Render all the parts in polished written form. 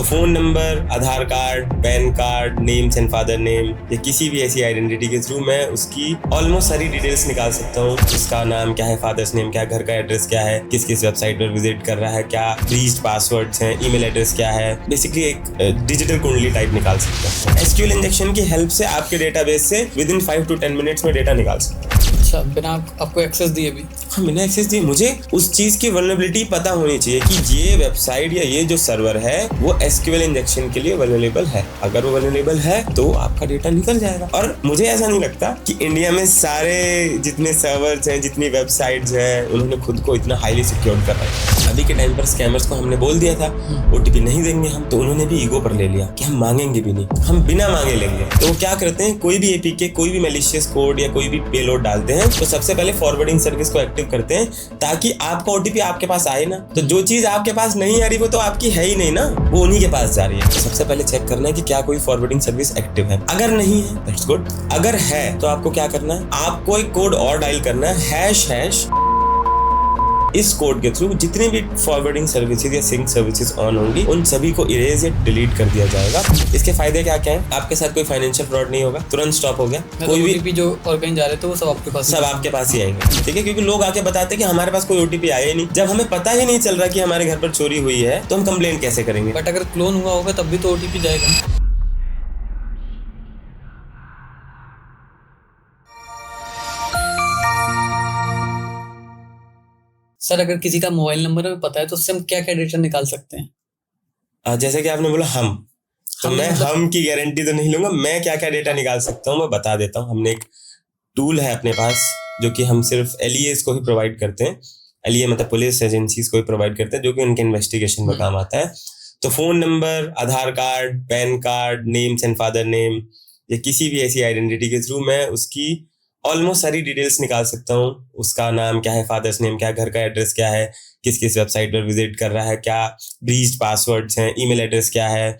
तो phone number, Aadhaar card, pan card, names and father name या किसी भी ऐसी आइडेंटिटी के थ्रू मैं उसकी ऑलमोस्ट सारी डिटेल्स निकाल सकता हूँ। उसका नाम क्या है, फादर्स नेम क्या है, घर का एड्रेस क्या है, किस किस वेबसाइट पर विजिट कर रहा है, क्या ब्रीच्ड पासवर्ड्स हैं, ईमेल एड्रेस क्या है, बेसिकली एक डिजिटल कुंडली टाइप निकाल सकता हूँ। एसक्यूएल इंजेक्शन की हेल्प से आपके डेटाबेस से विद इन 5 to 10 मिनट्स में डेटा निकाल सकता हूँ। अच्छा, बिना आपको एक्सेस दिए भी? हाँ, बिना एक्सेस दिए। मुझे उस चीज की वल्नरेबिलिटी पता होनी चाहिए कि ये वेबसाइट या ये जो सर्वर है वो एसक्यूएल इंजेक्शन के लिए वल्नरेबल है। अगर वो वल्नरेबल है तो आपका डेटा निकल जाएगा। और मुझे ऐसा नहीं लगता कि इंडिया में सारे जितने सर्वर्स हैं, जितनी वेबसाइट्स हैं, उन्होंने खुद को इतना हाईली सिक्योर्ड कर रखा है। अभी के टाइम पर स्कैमर्स को हमने बोल दिया था ओटीपी नहीं देंगे हम, तो उन्होंने भी ईगो पर ले लिया कि हम मांगेंगे भी नहीं, हम बिना मांगे लेंगे। तो वो क्या करते हैं, कोई भी एपीके, कोई भी मैलिशियस कोड या कोई भी पेलोड डालते हैं तो सबसे पहले फॉरवर्डिंग सर्विस को एक्टिव करते हैं ताकि आपका ओटीपी आपके पास आए ना। तो जो चीज आपके पास नहीं आ रही वो तो आपकी है ही नहीं ना, वो उन्हीं के पास जा रही है। तो सबसे पहले चेक करना है कि क्या कोई फॉरवर्डिंग सर्विस एक्टिव है। अगर नहीं है दैट्स गुड, अगर है तो आपको क्या करना है, आपको एक कोड और डायल करना है, हैश। इस कोड के थ्रू जितनी भी फॉरवर्डिंग सर्विसेज या सिंक सर्विसेज ऑन होंगी उन सभी को इरेज या डिलीट कर दिया जाएगा। इसके फायदे क्या क्या हैं? आपके साथ कोई फाइनेंशियल फ्रॉड नहीं होगा, तुरंत स्टॉप हो गया। कोई भी ओटीपी जो और कहीं जा रहे थे वो सब आपके पास ही आएंगे, ठीक है? क्योंकि लोग आके बताते हैं कि हमारे पास कोई ओटीपी आया ही नहीं। जब हमें पता ही नहीं चल रहा कि हमारे घर पर चोरी हुई है तो हम कंप्लेन कैसे करेंगे? बट अगर क्लोन हुआ होगा तब भी तो ओटीपी जाएगा। सर, अगर किसी का मोबाइल नंबर हमें पता है तो उससे हम क्या क्या डेटा निकाल सकते हैं? जैसे कि आपने बोला तो मैं हम की गारंटी तो नहीं लूंगा। मैं क्या क्या डेटा निकाल सकता हूँ मैं बता देता हूँ। हमने एक टूल है अपने पास जो कि हम सिर्फ एलईएस को ही प्रोवाइड करते हैं। एलईए मतलब पुलिस एजेंसीज को ही प्रोवाइड करते हैं, जो कि उनके इन्वेस्टिगेशन में काम आता है। तो phone number, Aadhaar card, pan card, names and father name या किसी भी ऐसी आइडेंटिटी के थ्रू मैं उसकी ऑलमोस्ट सारी डिटेल्स निकाल सकता हूँ। उसका नाम क्या है, फादर्स नेम क्या है, घर का एड्रेस क्या है, किस किस वेबसाइट पर विजिट कर रहा है, क्या ब्रीच्ड पासवर्ड्स हैं, ईमेल एड्रेस क्या है,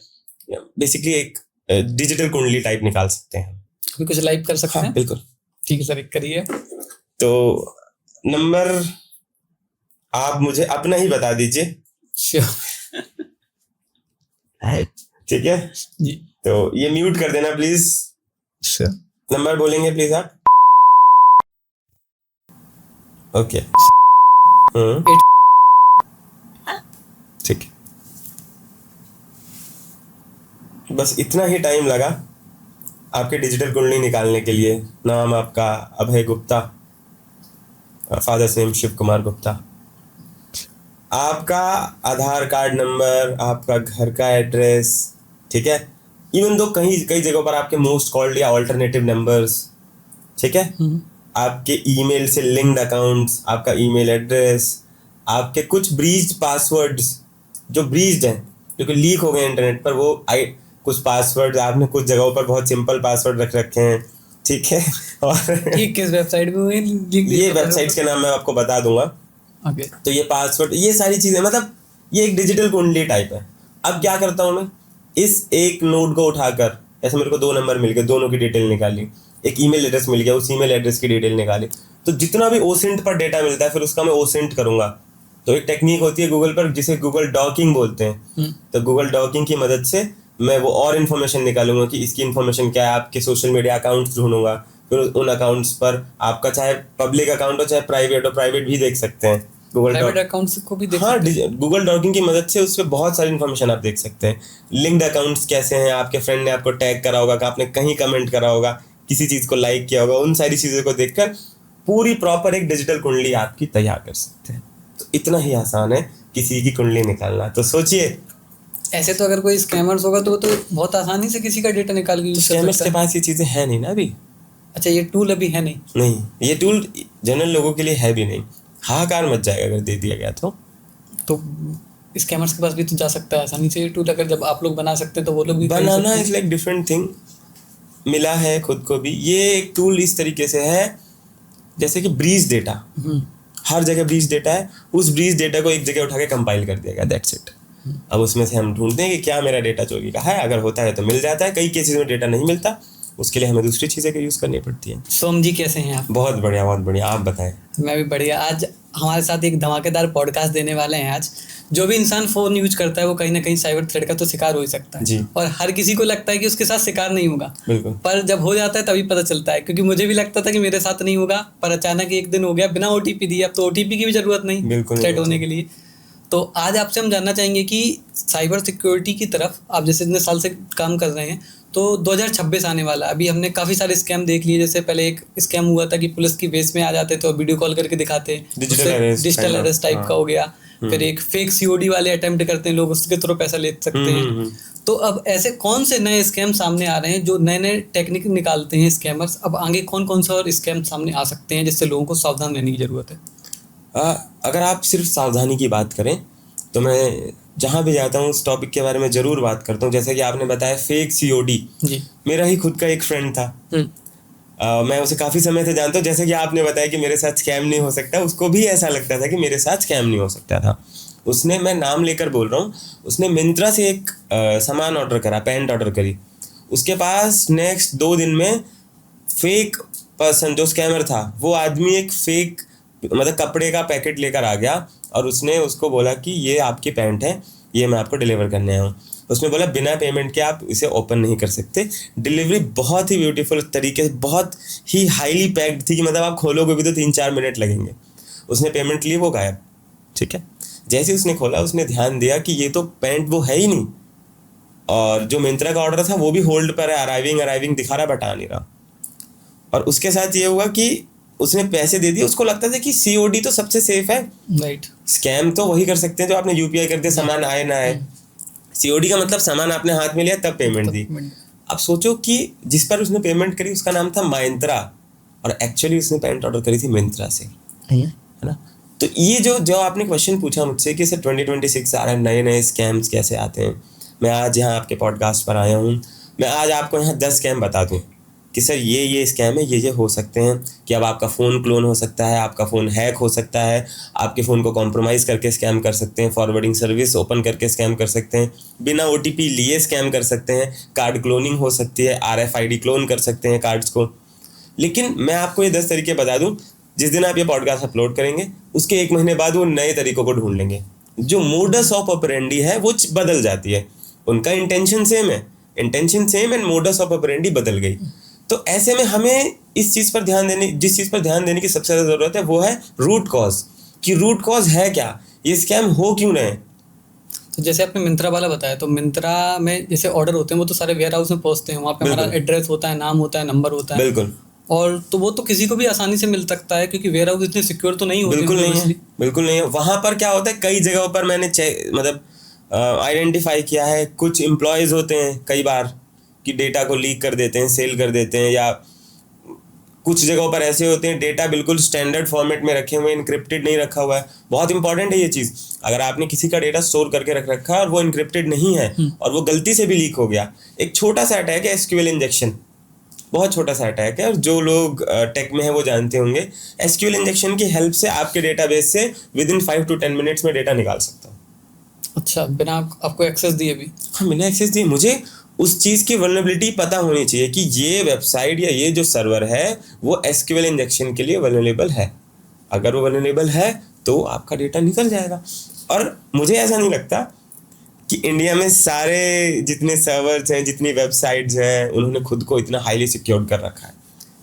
बेसिकली एक डिजिटल कुंडली टाइप निकाल सकते हैं। अभी कुछ लाइव कर सकते हैं? बिल्कुल, ठीक है सर, एक करिए। तो नंबर आप मुझे अपना ही बता दीजिए। ठीक है जी। तो ये म्यूट कर देना प्लीज। नंबर बोलेंगे प्लीज आप। ओके, ठीक है। बस इतना ही टाइम लगा आपके डिजिटल कुंडली निकालने के लिए। नाम आपका अभय गुप्ता, फादर्स नेम शिव कुमार गुप्ता, आपका आधार कार्ड नंबर, आपका घर का एड्रेस, ठीक है। इवन दो कई जगहों पर आपके मोस्ट कॉल्ड या ऑल्टरनेटिव नंबर्स, ठीक है। आपके ईमेल से लिंक्ड अकाउंट्स, आपका ईमेल एड्रेस, आपके कुछ ब्रीच्ड पासवर्ड्स जो ब्रीच्ड हैं, जो कि लीक हो गए इंटरनेट पर, वो कुछ पासवर्ड आपने कुछ जगहों पर बहुत सिंपल पासवर्ड रख रखे हैं, ठीक है। और किस वेबसाइट पे ये वेबसाइट्स के नाम मैं आपको बता दूंगा। ओके। तो ये पासवर्ड, ये सारी चीजें, मतलब ये एक डिजिटल कुंडली टाइप है। अब क्या करता हूँ मैं, इस एक नोट को उठाकर, ऐसे मेरे को 2 नंबर मिल गए, दोनों की डिटेल निकाली, एक ईमेल एड्रेस मिल गया, उस ईमेल एड्रेस की डिटेल निकाली, तो जितना भी ओसेंट पर डेटा मिलता है फिर उसका मैं ओसेंट करूंगा। तो एक टेक्निक होती है गूगल पर जिसे गूगल डॉकिंग बोलते हैं। तो गूगल डॉकिंग की मदद से मैं वो और इन्फॉर्मेशन निकालूंगा कि इसकी इन्फॉर्मेशन क्या है। आपके सोशल मीडिया अकाउंट्स ढूंढूंगा, फिर उन अकाउंट्स पर आपका चाहे पब्लिक अकाउंट हो चाहे प्राइवेट हो, प्राइवेट भी देख सकते हैं गूगल अकाउंट्स को भी देख। हाँ, गूगल डॉकिंग की मदद से उसमें बहुत सारी इन्फॉर्मेशन आप देख सकते हैं। लिंक्ड अकाउंट्स कैसे हैं, आपके फ्रेंड ने आपको टैग करा होगा, आपने कहीं कमेंट करा होगा, किसी चीज को लाइक किया होगा, उन सारी चीजों को देखकर पूरी प्रॉपर एक डिजिटल कुंडली आपकी तैयार कर सकते हैं। तो इतना ही आसान है किसी की कुंडली निकालना। तो सोचिए, ऐसे तो अगर कोई स्कैमर्स होगा तो बहुत आसानी से किसी का डेटा निकाल के यूज कर सकता है। स्कैमर्स के पास ये चीजें है नहीं ना अभी। अच्छा, ये टूल अभी है नहीं, ये टूल जनरल लोगों के लिए है भी नहीं। हाहाकार मच जाएगा अगर दे दिया गया तो स्कैमर्स के पास भी तो जा सकता है आसानी से ये टूल। अगर जब आप लोग बना सकते हैं तो वो लोग भी बनाना इज लाइक डिफरेंट थिंग। मिला है खुद को भी। ये एक टूल इस तरीके से है जैसे कि ब्रीज डेटा, हर जगह ब्रीज डेटा है, उस ब्रीज डेटा को एक जगह उठा के कंपाइल कर दिया गया, दैट्स इट। अब उसमें से हम ढूंढते हैं कि क्या मेरा डेटा चोरी का है। अगर होता है तो मिल जाता है, कई केसेस में डेटा नहीं मिलता, उसके लिए हमें दूसरी चीज़ें यूज़ करनी पड़ती है। सोम जी कैसे हैं आप? बहुत बढ़िया, बहुत बढ़िया। आप बताएं। मैं भी बढ़िया। आज हमारे साथ एक धमाकेदार पॉडकास्ट देने वाले हैं। आज जो भी इंसान फ़ोन यूज करता है वो कहीं ना कहीं साइबर थ्रेट का तो शिकार हो ही सकता है जी। और हर किसी को लगता है कि उसके साथ शिकार नहीं होगा, बिल्कुल। पर जब हो जाता है तभी पता चलता है। क्योंकि मुझे भी लगता था कि मेरे साथ नहीं होगा, पर अचानक एक दिन हो गया बिना OTP दिए। अब तो OTP की भी ज़रूरत नहीं थ्रेट होने के लिए। तो आज आपसे हम जानना चाहेंगे कि साइबर सिक्योरिटी की तरफ आप जैसे इतने साल से काम कर रहे हैं, तो 2026 आने वाला है। अभी हमने काफ़ी सारे स्कैम देख लिए। जैसे पहले एक स्कैम हुआ था कि पुलिस की बेस में आ जाते तो वीडियो कॉल करके दिखाते, डिजिटल अरेस्ट टाइप का हो गया। फिर एक फेक COD वाले अटेम्प्ट करते हैं लोग, उसके थ्रू पैसा ले सकते हैं। तो अब ऐसे कौन से नए स्कैम सामने आ रहे हैं जो नए नए टेक्निक निकालते हैं स्कैमर्स? अब आगे कौन कौन सा और स्कैम सामने आ सकते हैं जिससे लोगों को सावधान रहने की ज़रूरत है? अगर आप सिर्फ सावधानी की बात करें तो मैं जहाँ भी जाता हूँ उस टॉपिक के बारे में ज़रूर बात करता हूँ। जैसे कि आपने बताया फेक COD, जी। मेरा ही खुद का एक फ्रेंड था। मैं उसे काफ़ी समय से जानता हूँ। जैसे कि आपने बताया कि मेरे साथ स्कैम नहीं हो सकता, उसको भी ऐसा लगता था कि मेरे साथ स्कैम नहीं हो सकता था। उसने, मैं नाम लेकर बोल रहा हूँ, उसने मिंत्रा से एक सामान ऑर्डर करा, पैंट ऑर्डर करी। उसके पास नेक्स्ट 2 दिन में फेक पर्सन जो स्कैमर था वो आदमी एक फेक मतलब कपड़े का पैकेट लेकर आ गया और उसने उसको बोला कि ये आपकी पैंट है, ये मैं आपको डिलीवर करने आया हूँ। उसने बोला बिना पेमेंट के आप इसे ओपन नहीं कर सकते। डिलीवरी बहुत ही ब्यूटीफुल तरीके से, बहुत ही हाईली पैक्ड थी कि मतलब आप खोलोगे भी तो 3-4 मिनट लगेंगे। उसने पेमेंट ली, वो गायब। ठीक है, जैसे उसने खोला उसने ध्यान दिया कि ये तो पैंट वो है ही नहीं, और जो मिंत्रा का ऑर्डर था वो भी होल्ड पर है, अराइविंग दिखा रहा बट आ नहीं रहा। और उसके साथ ये हुआ कि उसने पैसे दे दिए। उसको लगता था कि COD तो सबसे सेफ है, राइट। स्कैम तो वही कर सकते हैं जो आपने UPI कर दिया, सामान आए ना आए। COD का मतलब सामान आपने हाथ में लिया तब पेमेंट दी। अब सोचो कि जिस पर उसने पेमेंट करी उसका नाम था महिंद्रा, और एक्चुअली उसने पैंट ऑर्डर करी थी मिंत्रा से, है ना। तो ये जो आपने क्वेश्चन पूछा मुझसे कि सर 2026 आ रहा है, नए नए स्कैम्स कैसे आते हैं, मैं आज यहाँ आपके पॉडकास्ट पर आया हूँ। मैं आज आपको यहाँ 10 स्कैम बता दूँ कि सर ये स्कैम है, ये हो सकते हैं। कि अब आपका फ़ोन क्लोन हो सकता है, आपका फ़ोन हैक हो सकता है, आपके फ़ोन को कॉम्प्रोमाइज़ करके स्कैम कर सकते हैं, फॉरवर्डिंग सर्विस ओपन करके स्कैम कर सकते हैं, बिना OTP लिए स्कैम कर सकते हैं, कार्ड क्लोनिंग हो सकती है, RFID क्लोन कर सकते हैं कार्ड्स को। लेकिन मैं आपको ये 10 तरीके बता दूँ, जिस दिन आप ये पॉडकास्ट अपलोड करेंगे उसके 1 महीने बाद वो नए तरीकों को ढूंढ लेंगे। जो मोडस ऑफ ऑपरेंडी है वो बदल जाती है। उनका इंटेंशन सेम है, एंड मोडस ऑफ ऑपरेंडी बदल गई। तो ऐसे में हमें जिस चीज़ पर ध्यान देने की सबसे ज़्यादा ज़रूरत है वो है रूट कॉज, कि रूट कॉज है क्या, ये स्कैम हो क्यों रहे हैं। तो जैसे आपने मिंत्रा वाला बताया, तो मिंत्रा में जैसे ऑर्डर होते हैं वो तो सारे वेयर हाउस में पहुंचते हैं, वहाँ पे हमारा एड्रेस होता है, नाम होता है, नंबर होता है। बिल्कुल। और तो वो तो किसी को भी आसानी से मिल सकता है क्योंकि वेयर हाउस इतने सिक्योर तो नहीं होते। बिल्कुल नहीं है। वहाँ पर क्या होता है, कई जगहों पर मैंने आइडेंटिफाई किया है, कुछ एम्प्लॉयज़ होते हैं कई बार कि डेटा को लीक कर देते हैं, सेल कर देते हैं, या कुछ जगहों पर ऐसे होते हैं डेटा बिल्कुल स्टैंडर्ड फॉर्मेट में रखे हुए, इनक्रिप्टेड नहीं रखा हुआ है। बहुत इंपॉर्टेंट है ये चीज़। अगर आपने किसी का डेटा स्टोर करके रख रखा है और वो इनक्रिप्टेड नहीं है और वो गलती से भी लीक हो गया, एक छोटा सा अटैक है SQL इंजेक्शन, बहुत छोटा सा अटैक है, और जो लोग टेक में है वो जानते होंगे। SQL इंजेक्शन की हेल्प से आपके डेटाबेस से विद इन 5 to 10 मिनट्स में डेटा निकाल सकता हूँ। अच्छा, बिना आपको एक्सेस दिए भी? हाँ, बिना एक्सेस दिए। मुझे उस चीज़ की वल्नरेबिलिटी पता होनी चाहिए कि ये वेबसाइट या ये जो सर्वर है वो SQL इंजेक्शन के लिए वल्नरेबल है। अगर वो वल्नरेबल है तो आपका डेटा निकल जाएगा। और मुझे ऐसा नहीं लगता कि इंडिया में सारे जितने सर्वर्स हैं, जितनी वेबसाइट्स हैं, उन्होंने खुद को इतना हाईली सिक्योर्ड कर रखा है।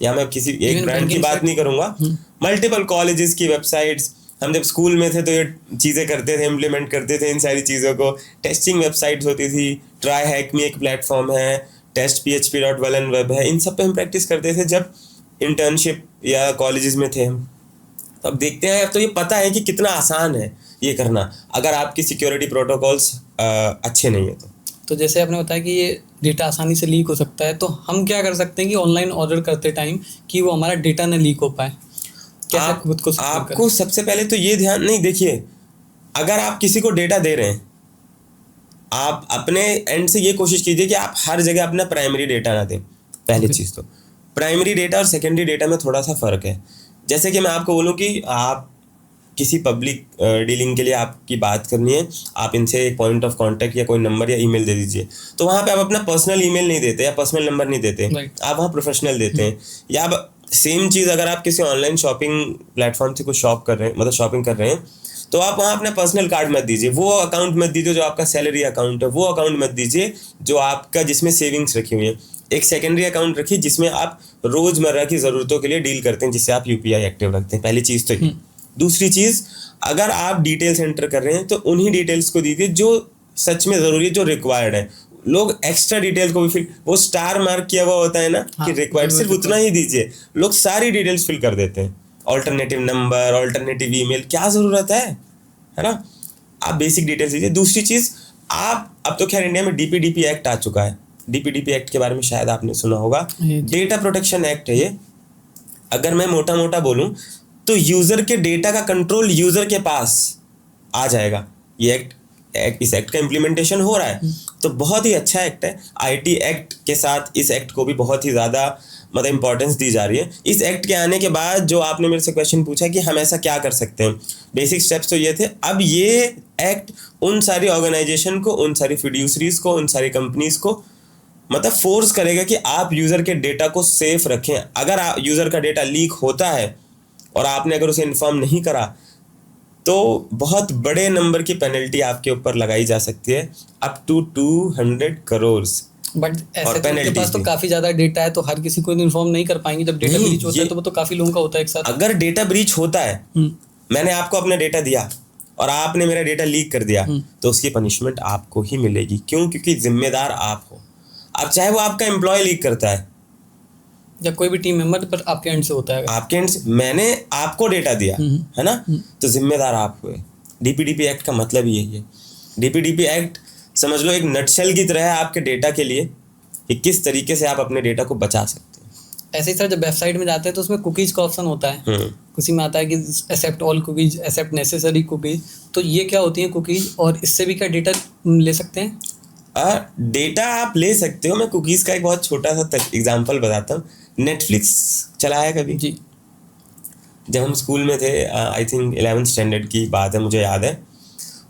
या मैं किसी एक ब्रांड की बात नहीं करूँगा, मल्टीपल कॉलेजेस की वेबसाइट्स, हम जब स्कूल में थे तो ये चीज़ें करते थे, इम्प्लीमेंट करते थे इन सारी चीज़ों को। टेस्टिंग वेबसाइट्स होती थी, ट्राई हैक में एक प्लेटफॉर्म है, test.php.web है, इन सब पे हम प्रैक्टिस करते थे जब इंटर्नशिप या कॉलेजेस में थे हम। तो अब देखते हैं, अब तो ये पता है कि कितना आसान है ये करना अगर आपकी सिक्योरिटी प्रोटोकॉल्स अच्छे नहीं है तो जैसे आपने बताया कि ये डेटा आसानी से लीक हो सकता है, तो हम क्या कर सकते हैं कि ऑनलाइन ऑर्डर करते टाइम कि वो हमारा डेटा न लीक हो पाए? आपको सबसे पहले तो ये ध्यान नहीं, देखिए, अगर आप किसी को डेटा दे रहे हैं, आप अपने एंड से ये कोशिश कीजिए कि आप हर जगह अपना प्राइमरी डेटा ना दें। पहली चीज़ तो प्राइमरी डेटा और सेकेंडरी डेटा में थोड़ा सा फ़र्क है। जैसे कि मैं आपको बोलूँ कि आप किसी पब्लिक डीलिंग के लिए आपकी बात करनी है, आप इनसे एक पॉइंट ऑफ कांटेक्ट या कोई नंबर या ईमेल दे दीजिए। तो वहाँ पे आप अपना पर्सनल ईमेल नहीं देते या पर्सनल नंबर नहीं देते, आप वहाँ प्रोफेशनल देते हैं। या आप सेम चीज़ अगर आप किसी ऑनलाइन शॉपिंग प्लेटफॉर्म से कुछ शॉप कर रहे हैं, मतलब शॉपिंग कर रहे हैं, तो आप वहाँ अपना पर्सनल कार्ड मत दीजिए, वो अकाउंट मत दीजिए जो आपका सैलरी अकाउंट है, वो अकाउंट मत दीजिए जो आपका जिसमें सेविंग्स रखी हुई है। एक सेकेंडरी अकाउंट रखिए जिसमें आप रोजमर्रा की ज़रूरतों के लिए डील करते हैं, जिससे आप यूपीआई एक्टिव रखते हैं। पहली चीज़ तो ये। दूसरी चीज़, अगर आप डिटेल्स एंटर कर रहे हैं तो उन्हीं डिटेल्स को दीजिए जो सच में ज़रूरी है, जो रिक्वायर्ड है। लोग एक्स्ट्रा डिटेल्स को भी फिल, वो स्टार मार्क किया हुआ होता है ना कि रिक्वायर्ड, सिर्फ उतना ही दीजिए। लोग सारी डिटेल्स फिल कर देते हैं, ऑल्टरनेटिव नंबर, ऑल्टरनेटिव ईमेल, क्या ज़रूरत है ना। आप बेसिक डिटेल्स दीजिए। दूसरी चीज़, आप अब तो खैर इंडिया में डीपीडीपी एक्ट आ चुका है। डीपीडीपी एक्ट के बारे में शायद आपने सुना होगा, डेटा प्रोटेक्शन एक्ट है ये। अगर मैं मोटा मोटा बोलूं तो यूज़र के डेटा का कंट्रोल यूज़र के पास आ जाएगा। ये एक्ट इस एक्ट का इम्प्लीमेंटेशन हो रहा है, तो बहुत ही अच्छा एक्ट है। आईटी एक्ट के साथ इस एक्ट को भी बहुत ही ज़्यादा मतलब इंपॉर्टेंस दी जा रही है। इस एक्ट के आने के बाद जो आपने मेरे से क्वेश्चन पूछा कि हम ऐसा क्या कर सकते हैं, बेसिक स्टेप्स तो ये थे। अब ये एक्ट उन सारी ऑर्गेनाइजेशन को, उन सारी फिड्यूसरीज को, उन सारी कंपनीज को मतलब फोर्स करेगा कि आप यूज़र के डेटा को सेफ रखें। अगर यूज़र का डेटा लीक होता है और आपने अगर उसे इन्फॉर्म नहीं करा तो बहुत बड़े नंबर की पेनल्टी आपके ऊपर लगाई जा सकती है, अप टू 200 करोड़। बट ऐसे तो उनके पास तो काफी ज्यादा डेटा है, तो हर किसी को इन्फॉर्म नहीं कर पाएंगे। जब डेटा ब्रीच होता है तो वो तो काफी लोगों का होता है एक साथ। अगर डेटा ब्रीच होता है, मैंने आपको अपना डेटा दिया और आपने मेरा डेटा लीक कर दिया, तो उसकी पनिशमेंट आपको ही मिलेगी। क्यों? क्योंकि जिम्मेदार आप हो। अब चाहे वो आपका एम्प्लॉय लीक करता है या कोई भी टीम मेंबर, पर आपके एंड से होता है। आपके एंड से, मैंने आपको डेटा दिया है ना, तो जिम्मेदार आप हुए। डीपीडीपी एक्ट का मतलब यही है। डीपीडीपी एक्ट समझ लो एक नटशेल की तरह है आपके डेटा के लिए कि किस तरीके से आप अपने डेटा को बचा सकते हैं। ऐसे ही सर, जब वेबसाइट में जाते हैं तो उसमें कुकीज का ऑप्शन होता है। उसी में आता है कि accept all cookies, accept necessary cookies. तो ये क्या होती है कुकीज, और इससे भी क्या डेटा ले सकते हैं? डेटा आप ले सकते हो। मैं कुकीज़ का एक बहुत छोटा सा एग्जांपल बताता हूँ। नेटफ्लिक्स चलाया कभी? जी। जब हम स्कूल में थे, आई थिंक 11th स्टैंडर्ड की बात है, मुझे याद है।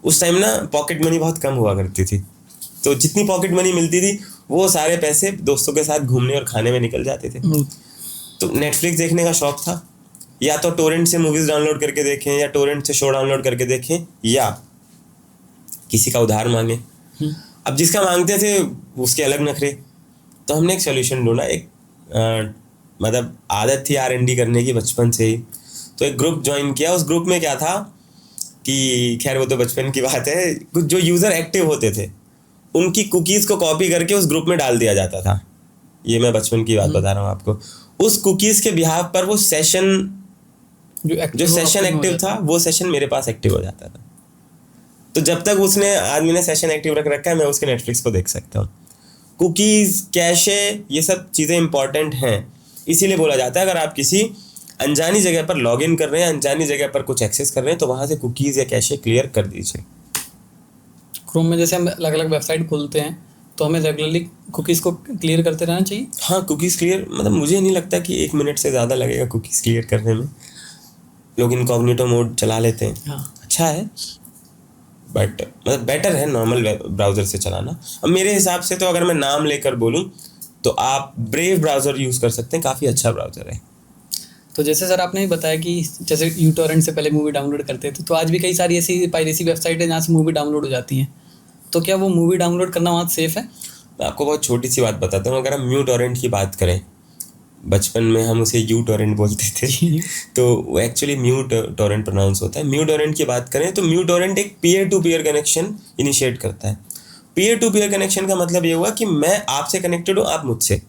उस टाइम ना पॉकेट मनी बहुत कम हुआ करती थी, तो जितनी पॉकेट मनी मिलती थी वो सारे पैसे दोस्तों के साथ घूमने और खाने में निकल जाते थे। तो नेटफ्लिक्स देखने का शौक था, या तो टोरेंट से मूवीज़ डाउनलोड करके देखें, या टोरेंट से शो डाउनलोड करके देखें, या किसी का उधार मांगे। अब जिसका मांगते थे उसके अलग नखरे। तो हमने एक सोल्यूशन ढूंढा। एक मतलब आदत थी R&D करने की बचपन से ही, तो एक ग्रुप ज्वाइन किया। उस ग्रुप में क्या था कि खैर वो तो बचपन की बात है, कुछ जो यूज़र एक्टिव होते थे उनकी कुकीज़ को कॉपी करके उस ग्रुप में डाल दिया जाता था। ये मैं बचपन की बात बता रहा हूँ आपको। उस कुकीज़ के बिहाफ पर वो सेशन जो सेशन एक्टिव था, वो सेशन मेरे पास एक्टिव हो जाता था। तो जब तक उसने आदमी ने सेशन एक्टिव रख रखा है, मैं उसके नेटफ्लिक्स को देख सकता हूँ। कुकीज़, कैशे, ये सब चीज़ें इंपॉर्टेंट हैं। इसीलिए बोला जाता है अगर आप किसी अनजानी जगह पर लॉगिन कर रहे हैं, अनजानी जगह पर कुछ एक्सेस कर रहे हैं, तो वहाँ से कुकीज़ या कैशे क्लियर कर दीजिए। क्रोम में जैसे हम अलग अलग वेबसाइट खोलते हैं तो हमें रेगुलरली कुकीज़ को क्लियर करते रहना चाहिए। हाँ, कुकीज़ क्लियर मतलब मुझे नहीं लगता कि 1 मिनट से ज़्यादा लगेगा कुकीज़ क्लियर करने में। लोग इनकॉग्निटो मोड चला लेते हैं। हाँ, अच्छा है, बट मतलब बेटर है नॉर्मल ब्राउज़र से चलाना। अब मेरे हिसाब से तो अगर मैं नाम लेकर बोलूँ तो आप ब्रेव ब्राउज़र यूज़ कर सकते हैं, काफ़ी अच्छा ब्राउज़र है। तो जैसे सर आपने ही बताया कि जैसे यूटोरेंट से पहले मूवी डाउनलोड करते थे, तो आज भी कई सारी ऐसी पायरेसी वेबसाइट है जहाँ से मूवी डाउनलोड हो जाती हैं। तो क्या वो मूवी डाउनलोड करना वहाँ सेफ़ है? मैं आपको बहुत छोटी सी बात बताता हूँ। अगर हम म्यू टॉरेंट की बात करें, बचपन में हम उसे यू टॉरेंट बोलते थे तो वो एक्चुअली म्यू टॉरेंट प्रोनाउंस होता है। म्यू टॉरेंट की बात करें तो म्यू टॉरेंट एक peer to peer connection initiate करता है। पीयर टू पीयर कनेक्शन का मतलब ये हुआ कि मैं आपसे कनेक्टेड हूँ, आप मुझसे।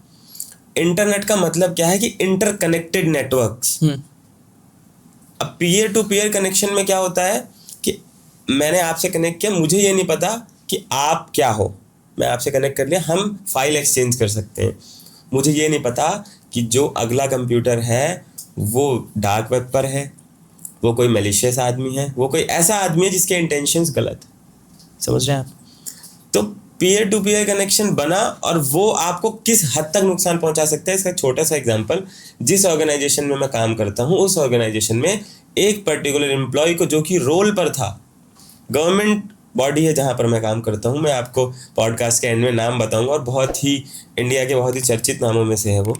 इंटरनेट का मतलब क्या है कि इंटरकनेक्टेड नेटवर्क्स। अब पीयर टू पीयर कनेक्शन में क्या होता है कि मैंने आपसे कनेक्ट किया, मुझे ये नहीं पता कि आप क्या हो, मैं आपसे कनेक्ट कर लिया, हम फाइल एक्सचेंज कर सकते हैं। मुझे ये नहीं पता कि जो अगला कंप्यूटर है वो डार्क वेब पर है, वो कोई मैलिशियस आदमी है, वो कोई ऐसा आदमी है जिसके इंटेंशंस गलत है। समझ रहे हैं आप? तो पीयर टू पीयर कनेक्शन बना और वो आपको किस हद तक नुकसान पहुंचा सकता है, इसका छोटा सा एग्जांपल। जिस ऑर्गेनाइजेशन में मैं काम करता हूं, उस ऑर्गेनाइजेशन में एक पर्टिकुलर एम्प्लॉय को जो कि रोल पर था, गवर्नमेंट बॉडी है जहाँ पर मैं काम करता हूँ, मैं आपको पॉडकास्ट के एंड में नाम बताऊंगा और बहुत ही इंडिया के बहुत ही चर्चित नामों में से है वो,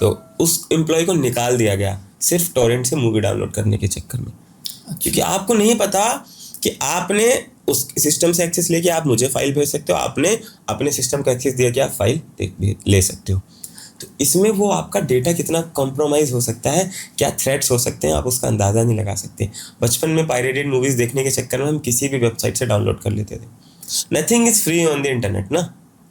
तो उस एम्प्लॉय को निकाल दिया गया सिर्फ टॉरेंट से मूवी डाउनलोड करने के चक्कर में। क्योंकि आपको नहीं पता कि आपने उस सिस्टम से एक्सेस लेके आप मुझे फाइल भेज सकते हो, आपने अपने सिस्टम का एक्सेस दिया कि आप फाइल ले सकते हो। तो इसमें वो आपका डेटा कितना कॉम्प्रोमाइज़ हो सकता है, क्या थ्रेट्स हो सकते हैं, आप उसका अंदाज़ा नहीं लगा सकते। बचपन में पायरेटेड मूवीज़ देखने के चक्कर में हम किसी भी वेबसाइट से डाउनलोड कर लेते थे। Nothing is free on the internet ना,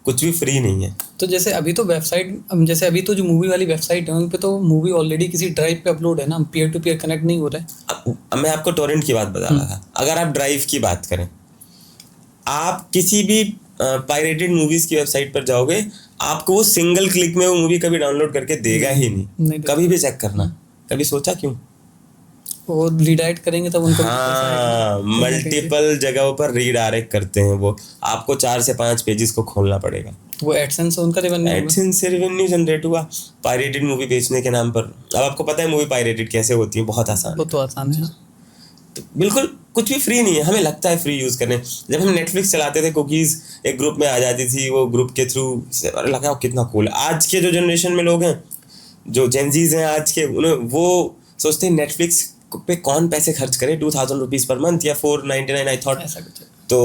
कुछ भी फ्री नहीं है। तो जैसे अभी तो अभी तो जो मूवी वाली वेबसाइट है उन पे तो मूवी ऑलरेडी किसी ड्राइव पे अपलोड है ना, पीयर टू पीयर कनेक्ट नहीं हो रहा है। अब मैं आपको टोरेंट की बात बता रहा था। अगर आप ड्राइव की बात करें, आप किसी भी पायरेटेड मूवीज की वेबसाइट पर जाओगे, आपको वो सिंगल क्लिक में वो मूवी कभी डाउनलोड करके देगा ही नहीं। कभी भी चेक करना, कभी सोचा क्यों? वो रीडायरेक्ट करेंगे तब उनको मल्टीपल जगहों पर रीडायरेक्ट करते हैं वो, आपको 4 से 5 पेजेस को खोलना पड़ेगा। वो एडसेंस से उनका रेवेन्यू जनरेट हुआ पायरेटेड मूवी बेचने के नाम पर। अब आपको पता है मूवी पायरेटेड कैसे होती है, बहुत आसान। वो तो आसान है। तो बिल्कुल कुछ भी फ्री नहीं है, हमें लगता है फ्री यूज करने। जब हम नेटफ्लिक्स चलाते थे, कुकीज एक ग्रुप में आ जाती थी, वो ग्रुप के थ्रू लगा कितना कूल है। आज के जो जनरेशन में लोग हैं, जो जेनजीज हैं आज के, वो सोचते हैं नेटफ्लिक्स पे कौन पैसे खर्च करे, 2000 रुपीज पर मंथ या 499 आई थॉट। तो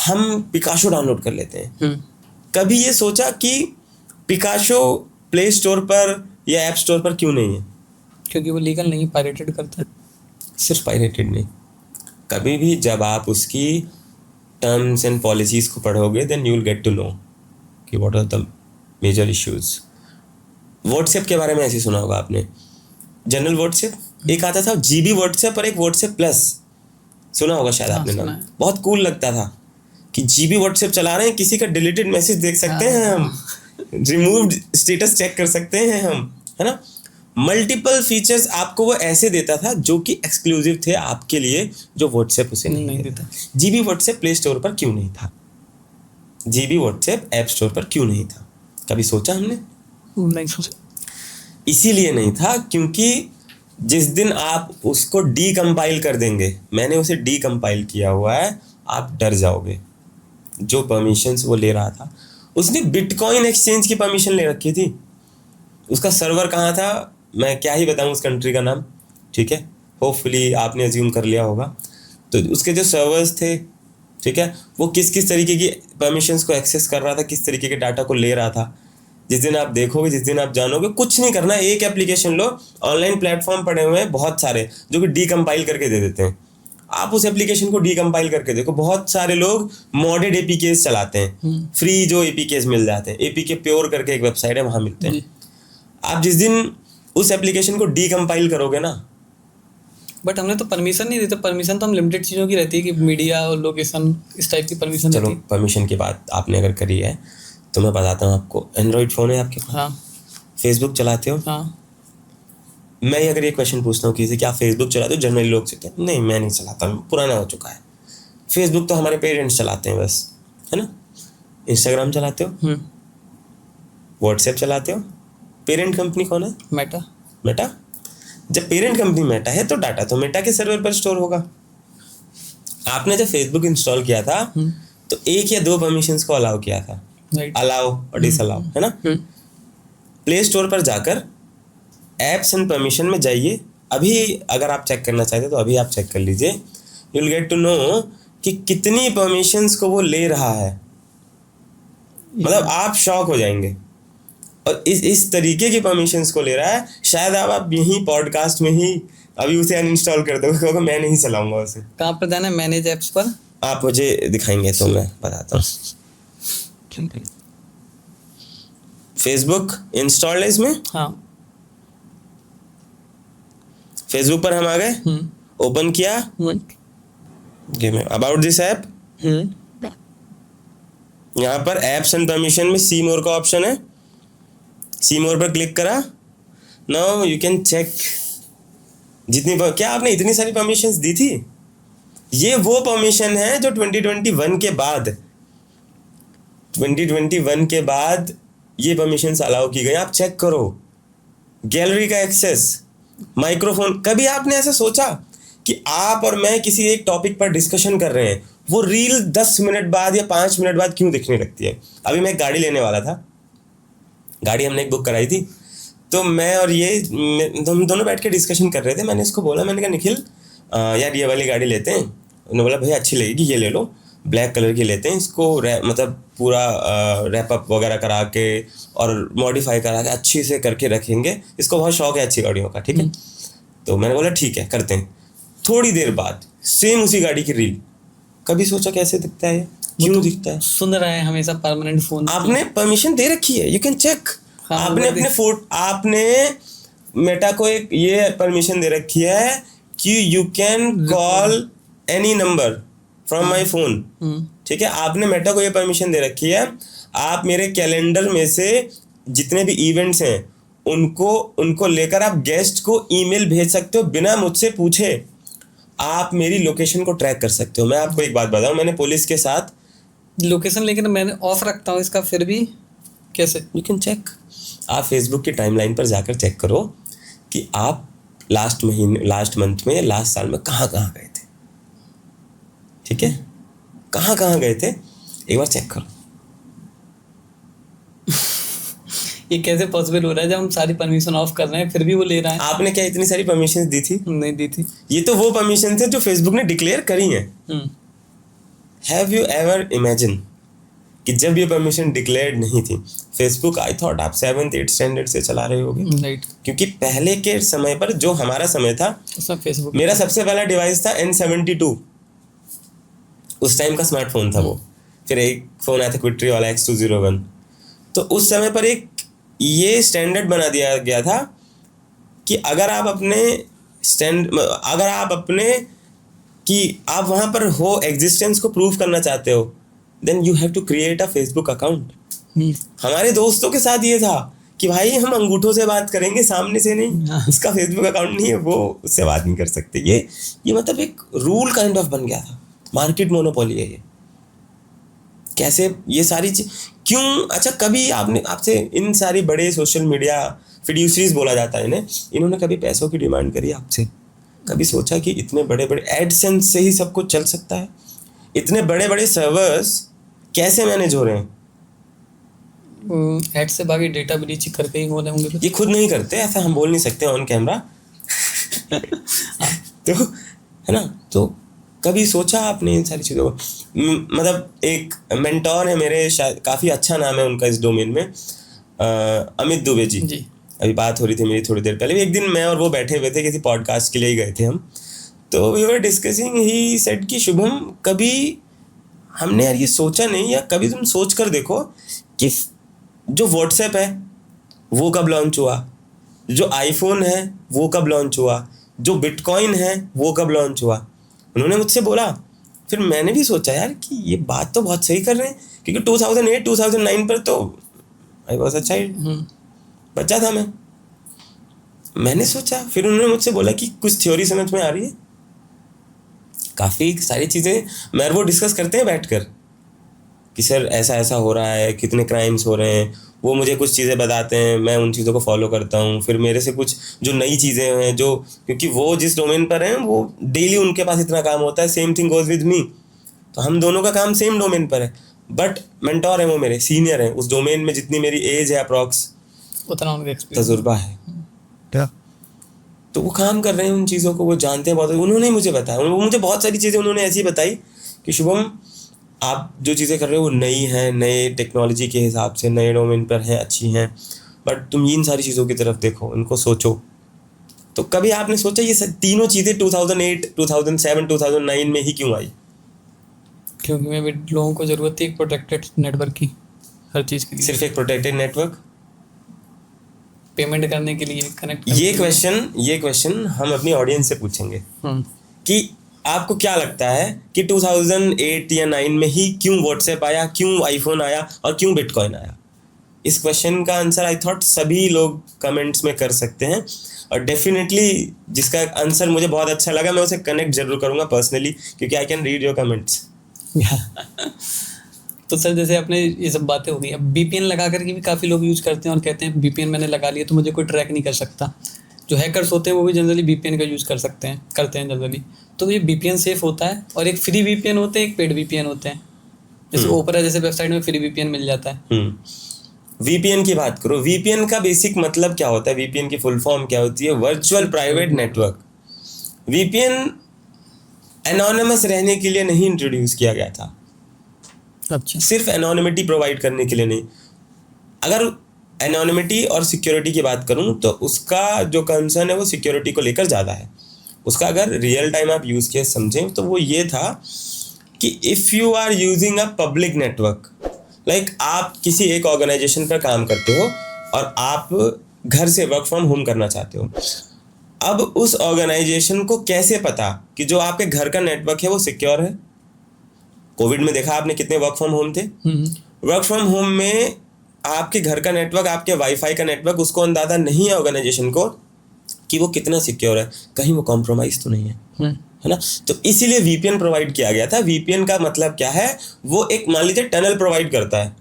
हम पिकाशो डाउनलोड कर लेते हैं। कभी ये सोचा कि पिकाशो प्ले स्टोर पर या ऐप स्टोर पर क्यों नहीं है? क्योंकि वो लीगल नहीं, पायरेटेड करता है। सिर्फ पायरेटेड नहीं, कभी भी जब आप उसकी टर्म्स एंड पॉलिसीज को पढ़ोगे, then you will get to know कि what are the major issues. WhatsApp के बारे में ऐसे सुना होगा आपने, जनरल व्हाट्सएप, एक आता था जीबी व्हाट्सएप और एक व्हाट्सएप प्लस, सुना होगा शायद आपने नाम। बहुत कूल लगता था कि जीबी व्हाट्सएप चला रहे हैं, किसी का डिलीटेड मैसेज देख सकते हैं हम, रिमूव्ड स्टेटस चेक कर सकते हैं हम, है ना। मल्टीपल फीचर्स आपको वो ऐसे देता था जो कि एक्सक्लूसिव थे आपके लिए, जो व्हाट्सएप उसे नहीं देता। जीबी व्हाट्सएप प्ले स्टोर पर क्यों नहीं था? जीबी व्हाट्सएप ऐप स्टोर पर क्यों नहीं था? कभी सोचा हमने? नहीं सोचा। इसीलिए नहीं था क्योंकि जिस दिन आप उसको डीकम्पाइल कर देंगे, मैंने उसे डीकम्पाइल किया हुआ है, आप डर जाओगे। जो परमिशंस वो ले रहा था, उसने बिटकॉइन एक्सचेंज की परमिशन ले रखी थी। उसका सर्वर कहाँ था मैं क्या ही बताऊँ उस कंट्री का नाम, ठीक है, होपफुली आपने अज्यूम कर लिया होगा। तो उसके जो सर्वर्स थे, ठीक है, वो किस किस तरीके की परमिशंस को एक्सेस कर रहा था, किस तरीके के डाटा को ले रहा था, जिस दिन आप देखोगे, जिस दिन आप जानोगे। कुछ नहीं करना, एक एप्लीकेशन लो, ऑनलाइन प्लेटफॉर्म पड़े हुए हैं बहुत सारे जो कि डीकम्पाइल करके दे देते हैं। आप उस एप्लीकेशन को डीकम्पाइल करके देखो। बहुत सारे लोग मॉडेड एपीकेस चलाते हैं, फ्री जो एपीकेस मिल जाते हैं, एपीके प्योर करके एक वेबसाइट है, वहाँ मिलते हैं। आप जिस दिन उस एप्लीकेशन को डीकम्पाइल करोगे ना, बट हमने तो परमिशन नहीं दी, तो परमिशन तो हम लिमिटेड चीज़ों की रहती है कि मीडिया और लोकेशन, इस टाइप की परमिशन। चलो परमिशन की बात आपने अगर करी है तो मैं बताता हूँ आपको। एंड्रॉइड फ़ोन है आपके पास? हाँ। फेसबुक चलाते हो? हाँ। मैं अगर ये क्वेश्चन पूछता हूँ किसी से, क्या फेसबुक चलाते हो? जनरली लोग कहते हैं नहीं मैं नहीं चलाता, पुराना हो चुका है। फेसबुक तो हमारे पेरेंट्स चलाते हैं बस, है ना। इंस्टाग्राम चलाते हो? व्हाट्सएप चलाते हो? पेरेंट कंपनी कौन है? मेटा। जब पेरेंट कंपनी मेटा है तो डाटा तो मेटा के सर्वर पर स्टोर होगा। आपने जब फेसबुक इंस्टॉल किया था तो 1 या 2 परमिशंस को अलाउ किया था, अलाउ और डिसअलाउ, है ना। प्ले स्टोर पर जाकर एप्स एंड परमिशन में जाइए, अभी अगर आप चेक करना चाहते तो अभी आप चेक कर लीजिए, you will get to know कि कितनी परमिशंस को वो ले रहा है। मतलब आप शॉक हो जाएंगे। और इस तरीके की परमिशंस को ले रहा है, शायद आप यहीं पॉडकास्ट में ही अभी उसे अनइंस्टॉल कर दोगे, क्योंकि मैं नहीं चलाऊंगा उसे। कहाँ पर जाना है? मैनेज एप्स पर आप मुझे दिखाएंगे तो मैं बताता हूँ। फेसबुक इंस्टॉल्ड है इसमें? हाँ। फेसबुक पर हम आ गए, ओपन किया, अबाउट दिस ऐप, यहाँ पर एप्स एंड परमिशन में सी मोर का ऑप्शन है, सी मोर पर क्लिक करा। नाउ यू कैन चेक क्या आपने इतनी सारी परमिशंस दी थी। ये वो परमिशन है जो 2021 के बाद ये परमिशंस अलाउ की गई। आप चेक करो, गैलरी का एक्सेस, माइक्रोफोन, कभी आपने ऐसा सोचा कि आप और मैं किसी एक टॉपिक पर डिस्कशन कर रहे हैं, वो रील 10 मिनट बाद या 5 मिनट बाद क्यों दिखने लगती है? अभी मैं एक गाड़ी लेने वाला था, गाड़ी हमने एक बुक कराई थी, तो मैं और हम दोनों बैठ के डिस्कशन कर रहे थे। मैंने इसको बोला, मैंने कहा निखिल यार ये वाली गाड़ी लेते हैं। उन्होंने बोला भैया अच्छी लगेगी, ये ले लो, ब्लैक कलर की लेते हैं, इसको मतलब पूरा रैप अप वगैरह करा के और मॉडिफाई करा के अच्छे से करके रखेंगे, इसको बहुत शौक है अच्छी गाड़ियों का, ठीक है। तो मैंने बोला ठीक है करते हैं। थोड़ी देर बाद सेम उसी गाड़ी की रील, कभी सोचा कैसे दिखता है, क्यों दिखता है? सुन रहा है हमेशा परमानेंट फोन, आपने परमिशन दे रखी है, यू कैन चेक। आपने अपने आपने मेटा को एक ये परमिशन दे रखी है कि you can call any number from my phone, ठीक है। आपने मेटा को ये परमिशन दे रखी है, आप मेरे कैलेंडर में से जितने भी इवेंट्स हैं उनको लेकर आप गेस्ट को ईमेल भेज सकते हो बिना मुझसे पूछे। आप मेरी लोकेशन को ट्रैक कर सकते हो। मैं आपको एक बात बताऊं, मैंने पुलिस के साथ लोकेशन, लेकिन मैंने ऑफ रखता हूँ इसका, फिर भी कैसे? You can check. आप फेसबुक की टाइमलाइन पर जाकर चेक करो कि आप लास्ट मंथ में, लास्ट साल में कहाँ गए थे, ठीक है, कहाँ गए थे, एक बार चेक करो। ये कैसे पॉसिबल हो रहा है जब हम सारी परमिशन ऑफ कर रहे हैं फिर भी वो ले रहा है? आपने क्या इतनी सारी परमिशन दी थी? नहीं दी थी। ये तो वो परमिशन थे जो फेसबुक ने डिक्लेयर करी हैं। हैव यू एवर इमेजिन कि जब ये परमिशन डिक्लेयर्ड नहीं थी, फेसबुक आई थॉट आप 7th 8th स्टैंडर्ड से चला रहे होगे, राइट। क्योंकि पहले के समय पर जो हमारा समय था, फेसबुक, मेरा सबसे पहला डिवाइस था N72, उस टाइम का स्मार्टफोन था वो। फिर एक फोन आया था क्विट्री वाला X201। तो उस समय पर एक ये स्टैंडर्ड बना दिया गया था कि अगर आप आप वहां पर हो, एग्जिस्टेंस को प्रूव करना चाहते हो, then you have to create a Facebook account. हमारे दोस्तों के साथ ये था कि भाई हम अंगूठों से बात करेंगे, सामने से नहीं। इसका फेसबुक अकाउंट नहीं है, वो उससे बात नहीं कर सकते। ये मतलब एक रूल काइंड ऑफ बन गया था, मार्केट मोनोपोली है ये। कैसे ये सारी चीज क्यों? अच्छा, कभी आपसे इन सारी बड़े सोशल मीडिया फिड्यूसरीज बोला जाता है इन्हें, इन्होंने कभी पैसों की डिमांड करी आपसे? कभी सोचा कि इतने बड़े बड़े एडसेंस से ही सब कुछ चल सकता है? इतने बड़े बड़े सर्वर्स कैसे मैनेज हो रहे हैं? एड से बाकी डेटा ब्रीच करके ही हो रहे होंगे। ये खुद नहीं करते, ऐसा हम बोल नहीं सकते ऑन कैमरा। तो है ना, तो कभी सोचा आपने इन सारी चीज़ों को? मतलब एक मेंटोर है मेरे, शायद काफ़ी अच्छा नाम है उनका इस डोमेन में, अमित दुबे जी। अभी बात हो रही थी मेरी थोड़ी देर पहले, एक दिन मैं और वो बैठे हुए थे, किसी पॉडकास्ट के लिए ही गए थे हम, तो we were discussing, he said कि शुभम, कभी हमने यार ये सोचा नहीं, या कभी तुम सोच कर देखो कि जो व्हाट्सएप है वो कब लॉन्च हुआ, जो आईफोन है वो कब लॉन्च हुआ, जो बिटकॉइन है वो कब लॉन्च हुआ। उन्होंने मुझसे बोला, फिर मैंने भी सोचा यार कि ये बात तो बहुत सही कर रहे हैं, क्योंकि 2008-2009 पर तो आई वॉज अ चाइल्ड, बच्चा था मैंने सोचा। फिर उन्होंने मुझसे बोला कि कुछ थ्योरी समझ में आ रही है, काफ़ी सारी चीज़ें मैं वो डिस्कस करते हैं बैठकर कि सर ऐसा ऐसा हो रहा है, कितने क्राइम्स हो रहे हैं। वो मुझे कुछ चीज़ें बताते हैं, मैं उन चीज़ों को फॉलो करता हूँ। फिर मेरे से कुछ जो नई चीज़ें हैं, जो क्योंकि वो जिस डोमेन पर हैं वो डेली उनके पास इतना काम होता है, same thing goes with me. तो हम दोनों का काम सेम डोमेन पर है, बट मेंटोर है वो मेरे, सीनियर है उस डोमेन में। जितनी मेरी एज है अप्रॉक्स, उतना उनका एक्सपीरियंस, तजुर्बा है, तो वो काम कर रहे हैं उन चीज़ों को, वो जानते हैं बहुत। उन्होंने मुझे बताया, वो मुझे बहुत सारी चीज़ें उन्होंने ऐसी बताई कि शुभम, आप जो चीज़ें कर रहे हो वो नई हैं, नए टेक्नोलॉजी के हिसाब से नए डोमेन पर हैं, अच्छी हैं, बट तुम इन सारी चीज़ों की तरफ देखो, इनको सोचो। तो कभी आपने सोचा ये तीनों चीज़ें 2008, 2007, 2009 में ही क्यों आई? क्योंकि मैं भी लोगों को ज़रूरत थी एक प्रोटेक्टेड नेटवर्क की, हर चीज़ के लिए। सिर्फ एक प्रोटेक्टेड नेटवर्क, पेमेंट करने के लिए, कनेक्ट। ये क्वेश्चन हम अपनी ऑडियंस से पूछेंगे कि आपको क्या लगता है कि 2008 या 9 में ही क्यों व्हाट्सएप आया, क्यों आईफोन आया और क्यों बिटकॉइन आया? इस क्वेश्चन का आंसर आई थॉट सभी लोग कमेंट्स में कर सकते हैं, और डेफिनेटली जिसका आंसर मुझे बहुत अच्छा लगा मैं उसे कनेक्ट जरूर करूँगा पर्सनली, क्योंकि I can read your comments. तो सर, जैसे आपने ये सब बातें हो गई, अब VPN लगा करके भी काफ़ी लोग यूज़ करते हैं और कहते हैं VPN मैंने लगा लिया तो मुझे कोई ट्रैक नहीं कर सकता। जो हैकर्स होते हैं वो भी जनरली VPN का यूज़ करते हैं जनरली। तो ये VPN सेफ होता है, और एक फ्री VPN होते हैं, एक पेड VPN होते हैं। जैसे ओपेरा जैसे वेबसाइट में फ्री VPN मिल जाता है। VPN की बात करो, VPN का बेसिक मतलब क्या होता है, VPN की फुल फॉर्म क्या होती है? Virtual private network. VPN anonymous रहने के लिए नहीं इंट्रोड्यूस किया गया था। अच्छा। सिर्फ एनोनिमिटी प्रोवाइड करने के लिए नहीं। अगर एनोनिमिटी और सिक्योरिटी की बात करूं तो उसका जो कंसर्न है वो सिक्योरिटी को लेकर ज़्यादा है। उसका अगर रियल टाइम आप यूज़ केस समझें तो वो ये था कि if you are using a public network, like आप किसी एक ऑर्गेनाइजेशन पर काम करते हो और आप घर से वर्क फ्रॉम होम करना चाहते हो। अब उस ऑर्गेनाइजेशन को कैसे पता कि जो आपके घर का नेटवर्क है वो सिक्योर है? कोविड में देखा आपने कितने वर्क फ्रॉम होम थे। वर्क फ्रॉम होम में आपके घर का नेटवर्क, आपके वाईफाई का नेटवर्क, उसको अंदाजा नहीं है ऑर्गेनाइजेशन को कि वो कितना सिक्योर है, कहीं वो कॉम्प्रोमाइज तो नहीं है ना। तो इसीलिए VPN प्रोवाइड किया गया था। VPN का मतलब क्या है? वो एक, मान लीजिए, टनल प्रोवाइड करता है।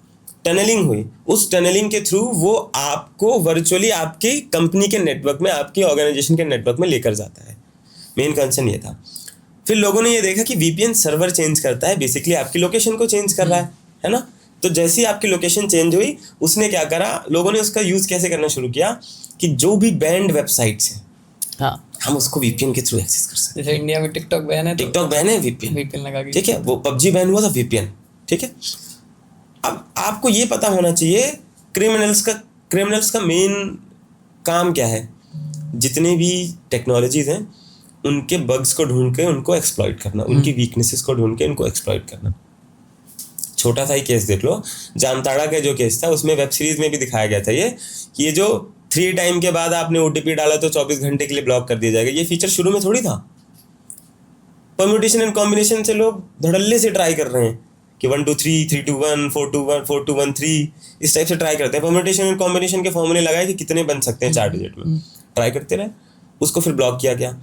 टनलिंग हुई, उस टनलिंग के थ्रू वो आपको वर्चुअली आपकी कंपनी के नेटवर्क में, आपकी ऑर्गेनाइजेशन के नेटवर्क में लेकर जाता है। मेन कंसर्न ये था। फिर लोगों ने ये देखा कि VPN सर्वर चेंज करता है, बेसिकली आपकी लोकेशन को चेंज कर रहा है ना। तो जैसे ही आपकी लोकेशन चेंज हुई, उसने क्या करा, लोगों ने उसका यूज़ कैसे करना शुरू किया कि जो भी बैंड वेबसाइट्स हैं, हाँ, हम उसको VPN के थ्रू एक्सेस कर सकते हैं। जैसे इंडिया में टिकटॉक बैन है, टिकटॉक बैन है, VPN लगा के, ठीक है। वो PUBG बैन हुआ था, VPN, ठीक है। अब आपको ये पता होना चाहिए क्रिमिनल्स का मेन काम क्या है। जितने भी टेक्नोलॉजीज हैं उनके बग्स को ढूंढ के उनको एक्सप्लॉइट करना, उनकी वीकनेसेस को ढूंढ के उनको एक्सप्लॉइट करना। छोटा सा ही केस देख लो, जामताड़ा का जो केस था, उसमें वेब सीरीज में भी दिखाया गया था ये जो 3 टाइम के बाद आपने OTP डाला तो 24 घंटे के लिए ब्लॉक कर दिया जाएगा। ये फीचर शुरू में थोड़ी था। परम्यूटेशन एंड कॉम्बिनेशन से लोग धड़ल्ले से ट्राई कर रहे हैं कि 1 2 3 3 2 1 4 2 1 4 2 1 3, इस टाइप से ट्राई करते हैं। परम्यूटेशन एंड कॉम्बिनेशन के फॉर्मूले लगाए कि कितने बन सकते हैं 4 डिजिट में, ट्राई करते रहे, उसको फिर ब्लॉक किया गया।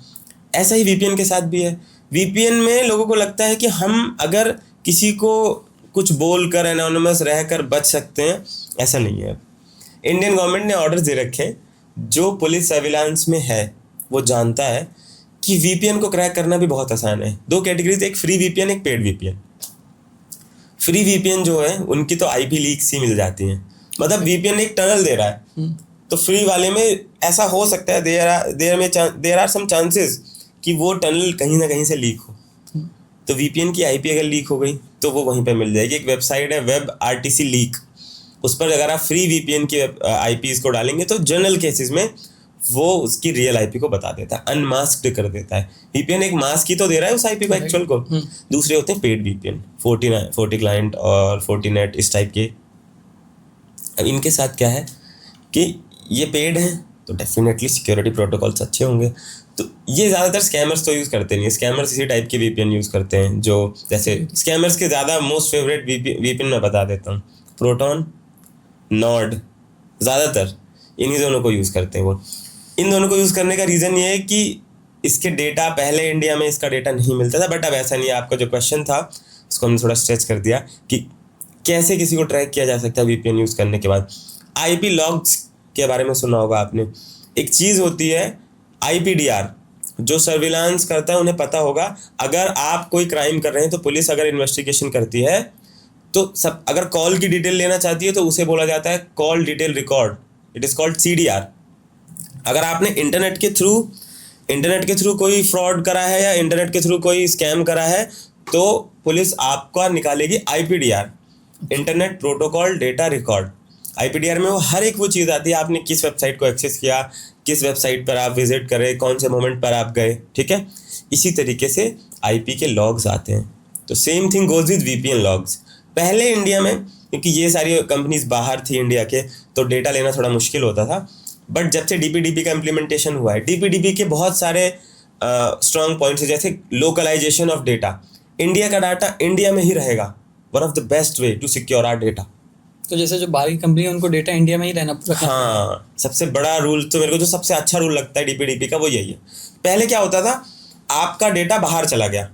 ऐसा ही VPN के साथ भी है। VPN में लोगों को लगता है कि हम अगर किसी को कुछ बोल कर, एनोनिमस रह कर बच सकते हैं, ऐसा नहीं है। इंडियन गवर्नमेंट ने ऑर्डर दे रखे, जो पुलिस सर्विलांस में है वो जानता है कि VPN को क्रैक करना भी बहुत आसान है। 2 कैटेगरीज, एक फ्री VPN, एक पेड VPN। फ्री VPN जो है उनकी तो IP लीक्स ही मिल जाती हैं, मतलब VPN एक टनल दे रहा है, तो फ्री वाले में ऐसा हो सकता है देयर आर सम चांसेस कि वो टनल कहीं ना कहीं से लीक हो। तो VPN की IP अगर लीक हो गई तो वो वहीं पे मिल जाएगी। एक वेबसाइट है WebRTC लीक, उस पर अगर आप फ्री VPN की IPs को डालेंगे तो जनरल केसेस में वो उसकी रियल IP को बता देता है, अनमास्क्ड कर देता है। VPN एक मास्क ही तो दे रहा है उस IP को, एक्चुअल को। दूसरे होते हैं पेड VPN, 40 क्लाइंट और 40 नेट, इस टाइप के। अब इनके साथ क्या है कि ये पेड हैं तो डेफिनेटली सिक्योरिटी प्रोटोकॉल्स अच्छे होंगे। तो ये ज़्यादातर स्कैमर्स तो यूज़ करते नहीं। स्कैमर्स इसी टाइप के VPN यूज़ करते हैं, जो जैसे स्कैमर्स के ज़्यादा मोस्ट फेवरेट VPN मैं बता देता हूँ, प्रोटॉन, नॉर्ड, ज़्यादातर इन्हीं दोनों को यूज़ करते हैं। वो इन दोनों को यूज़ करने का रीज़न ये है कि इसके डेटा, पहले इंडिया में इसका डेटा नहीं मिलता था, बट अब ऐसा नहीं है। आपका जो क्वेश्चन था उसको हमने थोड़ा स्ट्रेच कर दिया कि कैसे किसी को ट्रैक किया जा सकता है VPN यूज़ करने के बाद। IP लॉग्स के बारे में सुना होगा आपने। एक चीज़ होती है IPDR, जो सर्विलांस करता है उन्हें पता होगा, अगर आप कोई क्राइम कर रहे हैं तो पुलिस अगर इन्वेस्टिगेशन करती है तो सब, अगर कॉल की डिटेल लेना चाहती है तो उसे बोला जाता है call detail record, it is called CDR। अगर आपने इंटरनेट के थ्रू कोई फ्रॉड करा है या इंटरनेट के थ्रू कोई स्कैम करा है तो पुलिस आपका निकालेगी IPDR, internet protocol data record. IPDR में वो हर एक वो चीज़ आती है, आपने किस वेबसाइट को एक्सेस किया, किस वेबसाइट पर आप विजिट करे, कौन से मोमेंट पर आप गए, ठीक है। इसी तरीके से IP के लॉग्स आते हैं। तो same thing goes with VPN logs. पहले इंडिया में, क्योंकि ये सारी कंपनीज बाहर थी इंडिया के, तो डेटा लेना थोड़ा मुश्किल होता था, बट जब से DPDP का इम्प्लीमेंटेशन हुआ है, DPDP के बहुत सारे स्ट्रॉन्ग पॉइंट्स है, जैसे लोकलाइजेशन ऑफ डेटा। इंडिया का डाटा इंडिया में ही रहेगा, one of the best way to secure our data. तो जैसे जो बाहरी कंपनी है उनको डेटा इंडिया में ही रहना पड़ता है। हाँ, सबसे बड़ा रूल तो मेरे को जो सबसे अच्छा रूल लगता है DPDP का वो यही है। पहले क्या होता था, आपका डेटा बाहर चला गया,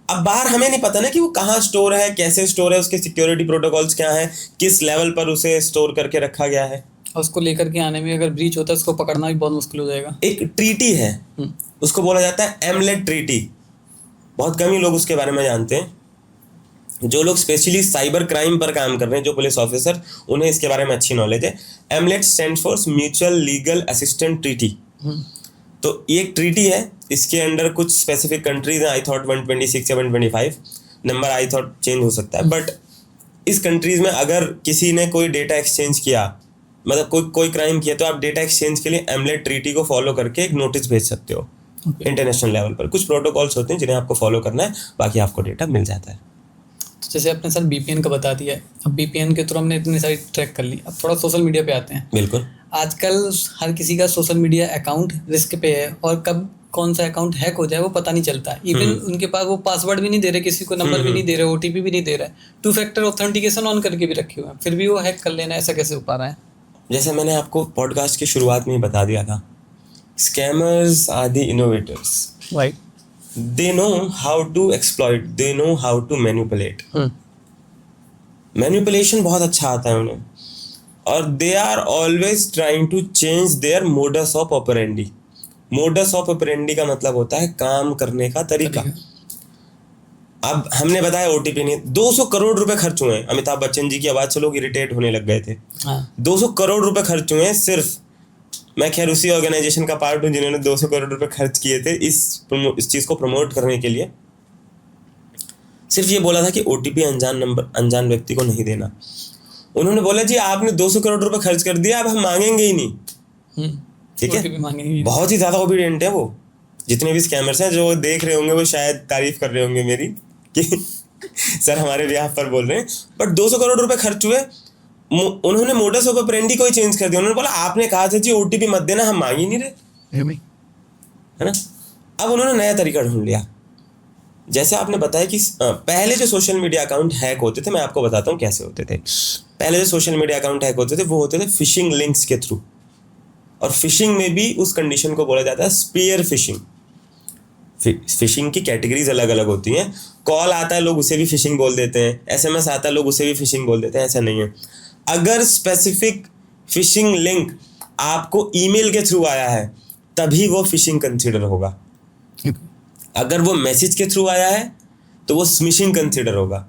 अब बाहर हमें नहीं पता ना कि वो कहाँ स्टोर है, कैसे स्टोर है, उसके सिक्योरिटी प्रोटोकॉल्स क्या हैं, किस लेवल पर उसे स्टोर करके रखा गया है। और उसको लेकर के आने में अगर ब्रीच होता है उसको पकड़ना भी बहुत मुश्किल हो जाएगा। एक ट्रीटी है, उसको बोला जाता है एमलेट ट्रीटी। बहुत कम ही लोग उसके बारे में जानते हैं। जो लोग स्पेशली साइबर क्राइम पर काम कर रहे हैं, जो पुलिस ऑफिसर, उन्हें इसके बारे में अच्छी नॉलेज है। AMOLED stand for mutual legal assistant treaty. तो ये एक ट्रीटी है, इसके अंडर कुछ स्पेसिफिक कंट्रीज हैं। आई थॉट 126 या 125 नंबर, आई थॉट चेंज हो सकता है। बट इस कंट्रीज में अगर किसी ने कोई डेटा एक्सचेंज किया, मतलब कोई क्राइम किया, तो आप डेटा एक्सचेंज के लिए एमलेट ट्रीटी को फॉलो करके एक नोटिस भेज सकते हो इंटरनेशनल लेवल पर। कुछ प्रोटोकॉल्स होते हैं जिन्हें आपको फॉलो करना है, बाकी आपको डेटा मिल जाता है। तो जैसे आपने सर बीपीएन का बता दिया है, अब बीपीएन के थ्रू हमने इतनी सारी ट्रैक कर ली, अब थोड़ा सोशल मीडिया पे आते हैं। बिल्कुल। आजकल हर किसी का सोशल मीडिया अकाउंट रिस्क पे है, और कब कौन सा अकाउंट हैक हो जाए वो पता नहीं चलता। इवन उनके पास वो पासवर्ड भी नहीं दे रहे, किसी को नंबर भी नहीं दे रहे, ओटीपी भी नहीं दे रहा है, 2 फैक्टर ऑथेंटिकेशन ऑन करके भी रखे हुए हैं, फिर भी वो हैक कर लेना, ऐसा कैसे हो पा रहा है? जैसे मैंने आपको पॉडकास्ट की शुरुआत में ही बता दिया था, scammers are the innovators. Right. They know how to exploit, they know how to manipulate. Manipulation बहुत अच्छा आता है उन्हें, और they are always trying to change their modus of operandi. Modus of operandi का मतलब होता है काम करने का तरीका। अब हमने बताया ओटीपी नहीं, 200 करोड़ रुपए खर्च हुए हैं। अमिताभ बच्चन जी की आवाज से लोग इरिटेट होने लग गए थे। 200 करोड़ रुपए खर्च हुए हैं सिर्फ, मैं खैर उसी ऑर्गेनाइजेशन का पार्ट हूँ जिन्होंने 200 करोड़ रुपए खर्च किए थे इस चीज़ को प्रमोट करने के लिए। सिर्फ ये बोला था कि ओटीपी अनजान व्यक्ति को नहीं देना। उन्होंने बोला जी आपने 200 करोड़ रुपए खर्च कर दिया, अब हम मांगेंगे ही नहीं। ठीक है, बहुत ही ज़्यादा ओबीडियंट है वो। जितने भी स्कैमर्स हैं जो देख रहे होंगे वो शायद तारीफ कर रहे होंगे मेरी कि सर हमारे बिहाफ पर बोल रहे हैं। बट 200 करोड़ रुपए खर्च हुए, उन्होंने मोडस ऑफ ऑपरेंडी को ही चेंज कर दिया। उन्होंने बोला आपने कहा था जी ओटीपी मत देना, हम मांग ही नहीं रहे, है ना। अब उन्होंने नया तरीका ढूंढ लिया। जैसे आपने बताया कि पहले जो सोशल मीडिया अकाउंट हैक होते थे, मैं आपको बताता हूँ कैसे होते थे। पहले जो सोशल मीडिया अकाउंट हैक होते थे वो होते थे फिशिंग लिंक्स के थ्रू, और फिशिंग में भी उस कंडीशन को बोला जाता है स्पीयर फिशिंग। फिशिंग की कैटेगरीज अलग अलग होती हैं। कॉल आता है लोग उसे भी फिशिंग बोल देते हैं, एसएमएस आता है लोग उसे भी फिशिंग बोल देते हैं, ऐसा नहीं है। अगर स्पेसिफिक फिशिंग लिंक आपको ईमेल के थ्रू आया है तभी वो फिशिंग कंसीडर होगा। अगर वो मैसेज के थ्रू आया है तो वो स्मिशिंग कंसीडर होगा।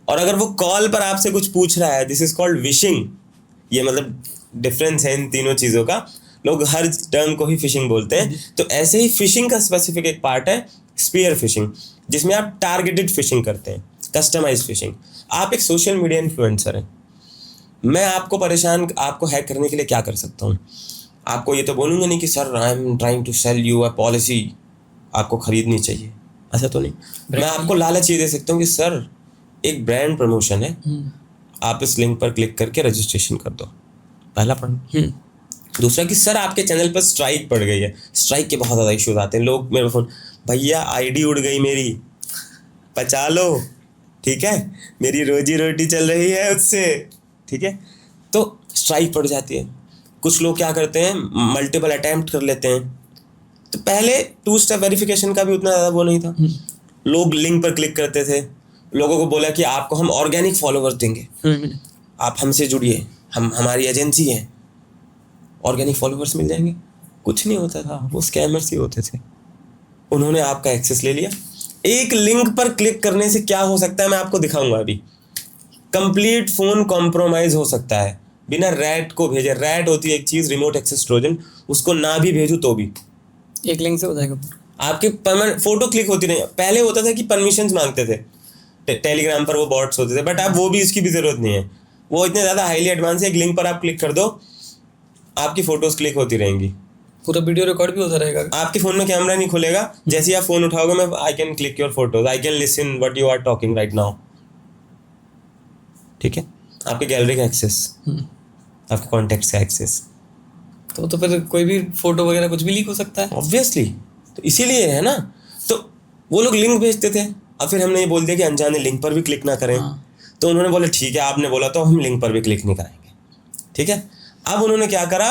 और अगर वो कॉल पर आपसे कुछ पूछ रहा है, दिस इज कॉल्ड विशिंग। ये मतलब डिफरेंस है इन तीनों चीज़ों का। लोग हर टर्म को ही फिशिंग बोलते हैं। तो ऐसे ही फिशिंग का स्पेसिफिक एक पार्ट है स्पीयर फिशिंग, जिसमें आप टारगेटेड फिशिंग करते हैं, कस्टमाइज फिशिंग। आप एक सोशल मीडिया इन्फ्लुएंसर हैं, मैं आपको हैक करने के लिए क्या कर सकता हूँ? आपको ये तो बोलूँगा नहीं कि sir I am trying to sell you a policy, आपको खरीदनी चाहिए, ऐसा तो नहीं। मैं आपको लालच ये दे सकता हूँ कि सर एक ब्रांड प्रमोशन है, आप इस लिंक पर क्लिक करके रजिस्ट्रेशन कर दो, पहला पॉइंट। दूसरा कि सर आपके चैनल पर स्ट्राइक पड़ गई है। स्ट्राइक के बहुत ज़्यादा इश्यूज आते हैं। लोग मेरे फोन, भैया आईडी उड़ गई मेरी, बचा लो, ठीक है, मेरी रोजी रोटी चल रही है उससे, ठीक है। तो स्ट्राइक पड़ जाती है। कुछ लोग क्या करते हैं, मल्टीपल अटैम्प्ट कर लेते हैं। तो पहले 2 स्टेप वेरिफिकेशन का भी उतना ज़्यादा वो नहीं था। लोग लिंक पर क्लिक करते थे, लोगों को बोला कि आपको हम ऑर्गेनिक फॉलोवर्स देंगे, आप हमसे जुड़िए, हमारी एजेंसी है, ऑर्गेनिक फॉलोवर्स मिल जाएंगे। कुछ नहीं होता था, वो स्कैमर्स ही होते थे। उन्होंने आपका एक्सेस ले लिया। एक लिंक पर क्लिक करने से क्या हो सकता है मैं आपको दिखाऊंगा अभी। कंप्लीट फोन कॉम्प्रोमाइज हो सकता है बिना रैट को भेजे। रैट होती है एक चीज़, रिमोट एक्सेस ट्रोजन, उसको ना भी भेजू तो भी एक लिंक से हो जाएगा। आपके फोटो क्लिक होती नहीं। पहले होता था कि परमिशंस मांगते थे, टेलीग्राम पर वो बॉट्स होते थे, बट अब वो भी इसकी भी जरूरत नहीं है। वो इतने ज़्यादा हाईली एडवांस है, एक लिंक पर आप क्लिक कर दो, आपकी फोटोज क्लिक होती रहेंगी, पूरा वीडियो रिकॉर्ड भी होता रहेगा। आपके फोन में कैमरा नहीं खुलेगा, जैसे ही आप फोन उठाओगे मैं I can click your photos, I can listen what you are talking right now, ठीक है। आपके गैलरी का एक्सेस, आपके कॉन्टेक्ट्स का एक्सेस, तो फिर कोई भी फोटो वगैरह कुछ भी लीक हो सकता है ऑब्वियसली। तो इसीलिए है ना, तो वो लोग लिंक भेजते थे। अब फिर हमने ये बोल दिया कि अनजाने लिंक पर भी क्लिक ना करें। तो उन्होंने बोला ठीक है आपने बोला तो हम लिंक पर भी क्लिक नहीं कराएंगे, ठीक है। अब उन्होंने क्या करा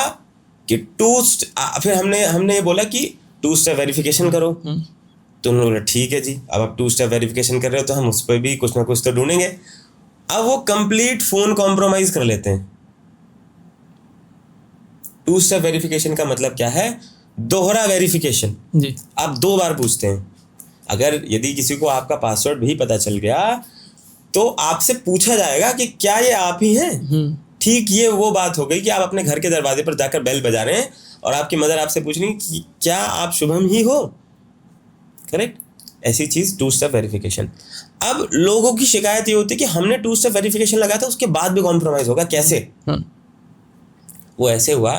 कि फिर हमने ये बोला कि 2 स्टेप वेरिफिकेशन करो। तो उन्होंने बोला ठीक है जी, अब आप 2 स्टेप वेरिफिकेशन कर रहे हो तो हम उस पर भी कुछ ना कुछ तो ढूंढेंगे। अब वो कंप्लीट फोन कॉम्प्रोमाइज कर लेते हैं। टू स्टेप वेरिफिकेशन का मतलब क्या है? दोहरा वेरिफिकेशन। जी। आप 2 बार पूछते हैं। अगर यदि किसी को आपका पासवर्ड भी पता चल गया तो आपसे पूछा जाएगा कि क्या ये आप ही हैं? ठीक, ये वो बात हो गई कि आप अपने घर के दरवाजे पर जाकर बेल बजा रहे हैं और आपकी मदर आपसे पूछ रही कि क्या आप शुभम ही हो? करेक्ट? ऐसी चीज टू स्टेप वेरिफिकेशन। अब लोगों की शिकायत ये होती है कि हमने टू स्टेप वेरिफिकेशन लगाया था, उसके बाद भी कॉम्प्रोमाइज होगा। कैसे? वो ऐसे हुआ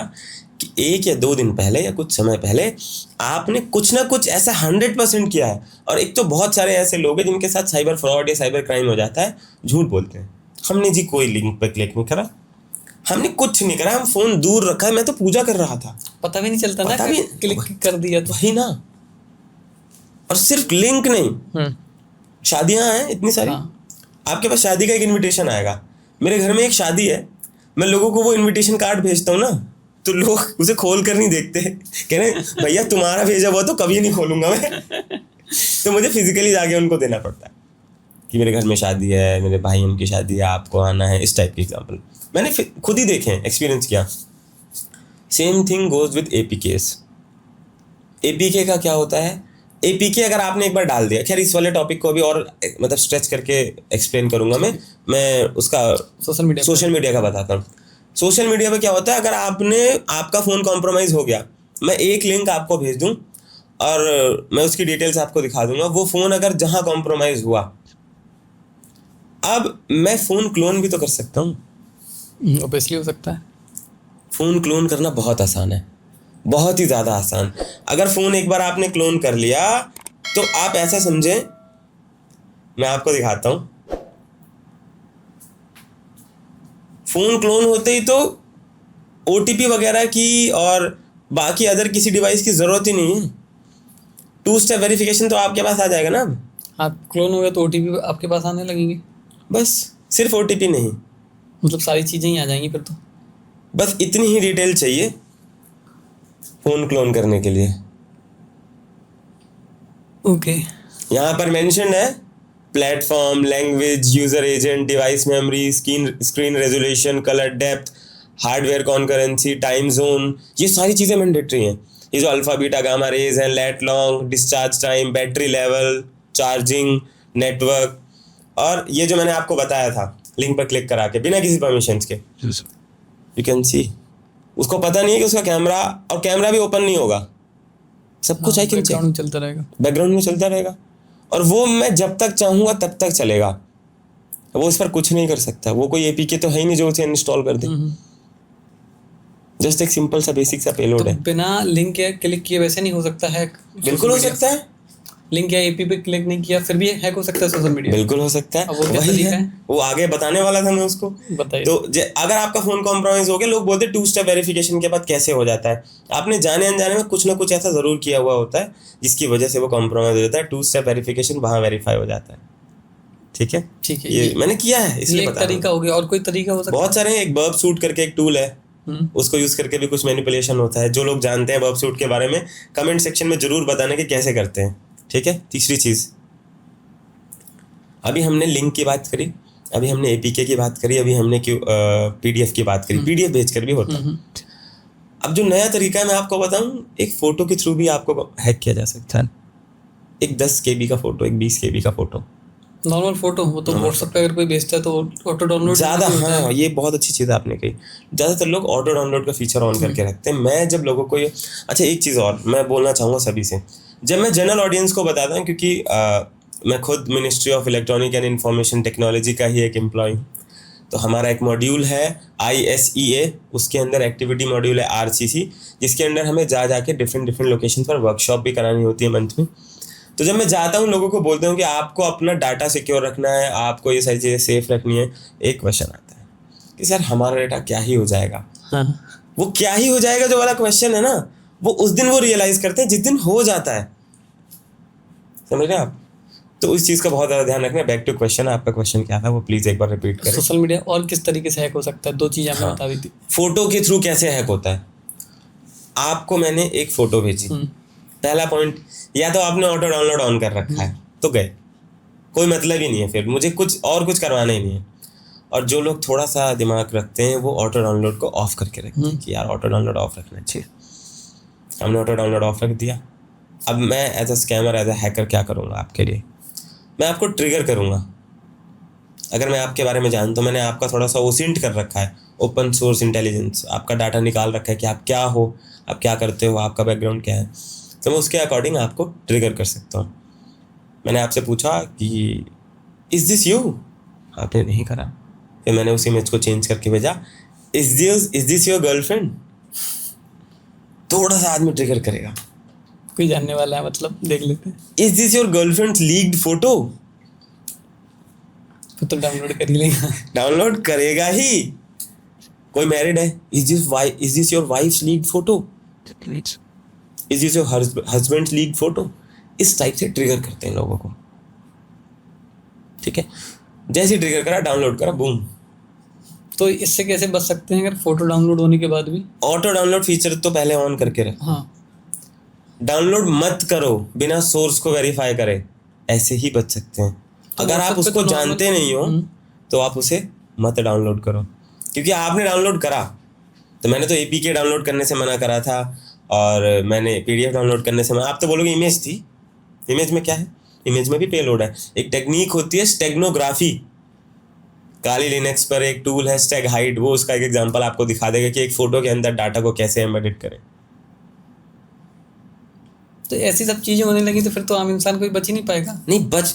कि 1 या 2 दिन पहले या कुछ समय पहले आपने कुछ ना कुछ ऐसा 100% किया है। और एक तो बहुत सारे ऐसे लोग हैं जिनके साथ साइबर फ्रॉड या साइबर क्राइम हो जाता है, झूठ बोलते हैं। हमने जी कोई लिंक पर क्लिक नहीं करा, हमने कुछ नहीं करा, हम फोन दूर रखा है, मैं तो पूजा कर रहा था, पता भी नहीं चलता ना, क्लिक कर दिया तो। वही ना। और सिर्फ लिंक नहीं, शादियां हैं इतनी सारी। आपके पास शादी का एक इन्विटेशन आएगा। मेरे घर में एक शादी है, मैं लोगों को वो इन्विटेशन कार्ड भेजता हूँ ना, तो लोग उसे खोल कर नहीं देखते, कह रहे भैया तुम्हारा भेजा हुआ तो कभी नहीं खोलूंगा मैं। तो मुझे फिजिकली जाके उनको देना पड़ता है कि मेरे घर में शादी है, मेरे भाई उनकी शादी है, आपको आना है, इस टाइप के एग्जाम्पल मैंने खुद ही देखे हैं, एक्सपीरियंस किया। Same thing goes with APKs। APK का क्या होता है? APK अगर आपने एक बार डाल दिया, खैर इस वाले टॉपिक को भी और मतलब स्ट्रेच करके एक्सप्लेन करूंगा मैं उसका सोशल मीडिया का बताता हूँ। सोशल मीडिया पे क्या होता है, अगर आपका फ़ोन कॉम्प्रोमाइज़ हो गया, मैं एक लिंक आपको भेज दूँ और मैं उसकी डिटेल्स आपको दिखा दूंगा। वो फ़ोन अगर जहाँ कॉम्प्रोमाइज़ हुआ, अब मैं फ़ोन क्लोन भी तो कर सकता हूँ। ऑब्वियसली हो सकता है। फ़ोन क्लोन करना बहुत आसान है, बहुत ही ज़्यादा आसान। अगर फ़ोन एक बार आपने क्लोन कर लिया तो आप ऐसा समझें, मैं आपको दिखाता हूँ। फ़ोन क्लोन होते ही तो OTP वगैरह की और बाकी अदर किसी डिवाइस की ज़रूरत ही नहीं है। टू स्टेप वेरिफिकेशन तो आपके पास आ जाएगा ना। अब आप क्लोन हो गया तो OTP आपके पास आने लगेंगे। बस सिर्फ OTP नहीं, मतलब सारी चीज़ें ही आ जाएंगी फिर तो। बस इतनी ही डिटेल चाहिए फ़ोन क्लोन करने के लिए। ओके। यहाँ पर मेंशन है platform, language, user agent, device memory, screen resolution, colour depth, hardware concurrency, time zone, ये सारी चीज़ें मैंडेटरी हैं। ये जो अल्फ़ा बीटा गामा रेज हैं, lat long, discharge time, battery level, charging, network, और ये जो मैंने आपको बताया था लिंक पर क्लिक करा के बिना किसी परमिशंस के, यू कैन सी। उसको पता नहीं है कि उसका कैमरा भी ओपन नहीं होगा, सब कुछ आई कैन चेक, बैकग्राउंड में चलता रहेगा। और वो मैं जब तक चाहूँगा तब तक चलेगा, वो इस पर कुछ नहीं कर सकता। वो कोई APK तो है ही नहीं जो उसे इंस्टॉल कर दे। जस्ट एक सिंपल सा बेसिक सा पेलोड है। बिना लिंक या क्लिक किए वैसे नहीं हो सकता है? बिल्कुल हो सकता है। लिंक या APK पे क्लिक नहीं किया फिर भी हैक हो सकता है सोशल मीडिया? बिल्कुल हो सकता है। वो वही है, वो आगे बताने वाला था मैं उसको। बताइए। तो अगर आपका फोन कॉम्प्रोमाइज हो गया, लोग बोलते हैं टू स्टेप वेरिफिकेशन के बाद कैसे हो जाता है। आपने जाने अनजाने में कुछ ना कुछ ऐसा जरूर किया हुआ होता है जिसकी वजह से वो कॉम्प्रोमाइज हो जाता है। टू स्टेप वेरिफिकेशन वहाँ वेरीफाई हो जाता है। ठीक है, ये मैंने किया है, इसलिए बता रहा हूं। तरीका हो गया, और कोई तरीका हो सकता है? बहुत सारे। एक बर्ब सूट करके एक टूल है, उसको यूज करके भी कुछ मैनिपुलेशन होता है। जो लोग जानते हैं बर्ब सूट के बारे में कमेंट सेक्शन में जरूर बताना कि कैसे करते हैं। ठीक है। तीसरी चीज, अभी हमने लिंक की बात करी, अभी हमने APK की बात करी, अभी हमने PDF की बात करी। PDF भेजकर भी होता है। अब जो नया तरीका है मैं आपको बताऊं, एक फोटो के थ्रू भी आपको हैक किया जा सकता है। एक 10 KB का फोटो, एक 20 KB का फोटो, नॉर्मल फोटो, वो तो व्हाट्सएप पे अगर कोई भेजता है तो ऑटो डाउनलोड ज़्यादा। हाँ, ये बहुत अच्छी चीज़ आपने कही। ज़्यादातर लोग ऑटो डाउनलोड का फीचर ऑन करके रखते हैं। मैं जब लोगों को अच्छा, एक चीज़ और मैं बोलना चाहूँगा सभी से, जब मैं जनरल ऑडियंस को बताता हूँ, क्योंकि मैं खुद ministry of electronic and information technology का ही एक एम्प्लॉय, तो हमारा एक मॉड्यूल है ISEA, उसके अंदर एक्टिविटी मॉड्यूल है RCC, जिसके अंदर हमें जाके डिफरेंट लोकेशन पर वर्कशॉप भी करानी होती है मंथ में। तो जब मैं जाता हूँ, लोगों को बोलता हूँ कि आपको अपना डाटा सिक्योर रखना है, आपको ये सारी चीज़ें सेफ रखनी है, एक क्वेश्चन आता है कि सर हमारा डाटा क्या ही हो जाएगा। हाँ। वो क्या ही हो जाएगा जो वाला क्वेश्चन है ना, वो उस दिन वो रियलाइज करते हैं जिस दिन हो जाता है। समझ रहे हैं आप? तो इस चीज़ का बहुत ज़्यादा ध्यान रखना है। बैक टू क्वेश्चन, आपका क्वेश्चन क्या था वो प्लीज़ एक बार रिपीट करें। सोशल मीडिया और किस तरीके से हैक हो सकता है? 2 चीज़ें आपने बता दी थी। फोटो के थ्रू कैसे हैक होता है? आपको मैंने एक फोटो भेजी, पहला पॉइंट, या तो आपने ऑटो डाउनलोड ऑन कर रखा है तो गए, कोई मतलब ही नहीं है, फिर मुझे कुछ करवाना ही नहीं है। और जो लोग थोड़ा सा दिमाग रखते हैं वो ऑटो डाउनलोड को ऑफ करके रखते हैं कि यार ऑटो डाउनलोड ऑफ रखना चाहिए। हमने ऑटो डाउनलोड ऑफ रख दिया। अब मैं as a scammer, as a hacker क्या करूँगा आपके लिए? मैं आपको ट्रिगर करूँगा। अगर मैं आपके बारे में जानता हूँ, मैंने आपका थोड़ा सा ओसिंट कर रखा है, ओपन सोर्स इंटेलिजेंस, आपका डाटा निकाल रखा है कि आप क्या हो, आप क्या करते हो, आपका बैकग्राउंड क्या है, तो मैं उसके अकॉर्डिंग आपको ट्रिगर कर सकता हूँ। मैंने आपसे पूछा कि इज़ दिस यू? आपने नहीं करा। फिर मैंने उस इमेज को चेंज करके भेजा, इज़ दिस योर गर्लफ्रेंड? थोड़ा सा आदमी ट्रिगर करेगा, कोई जानने वाला है, मतलब देख लेते हैं। Is this your girlfriend leaked photo? तो डाउनलोड कर ही लेगा। डाउनलोड करेगा ही। कोई मैरिड है, is this your wife's leaked photo? Is this your husband's leaked photo? इस टाइप से ट्रिगर करते हैं लोगों को, ठीक है। जैसे ट्रिगर करा, डाउनलोड करा, बूम। तो इससे कैसे बच सकते हैं अगर फोटो डाउनलोड होने के बाद भी? ऑटो डाउनलोड फीचर तो पहले ऑन करके रखो। हाँ, डाउनलोड मत करो बिना सोर्स को वेरीफाई करे, ऐसे ही बच सकते हैं। तो अगर आप उसको जानते नहीं हो तो आप उसे मत डाउनलोड करो, क्योंकि आपने डाउनलोड करा तो मैंने तो एपीके डाउनलोड करने से मना करा था और मैंने पीडीएफ डाउनलोड करने से मना। आप तो बोलोगे इमेज थी, इमेज में क्या है? इमेज में भी पेलोड है। एक टेक्निक होती है स्टेगनोग्राफी, काली लिनक्स पर एक टूल है स्टेग हाइड, वो उसका एक एग्जांपल आपको दिखा देगा कि एक फोटो के अंदर डाटा को कैसे एम्बेडेड करें। तो ऐसी सब चीजें होने लगी तो फिर तो आम इंसान कोई बच ही नहीं पाएगा। नहीं बच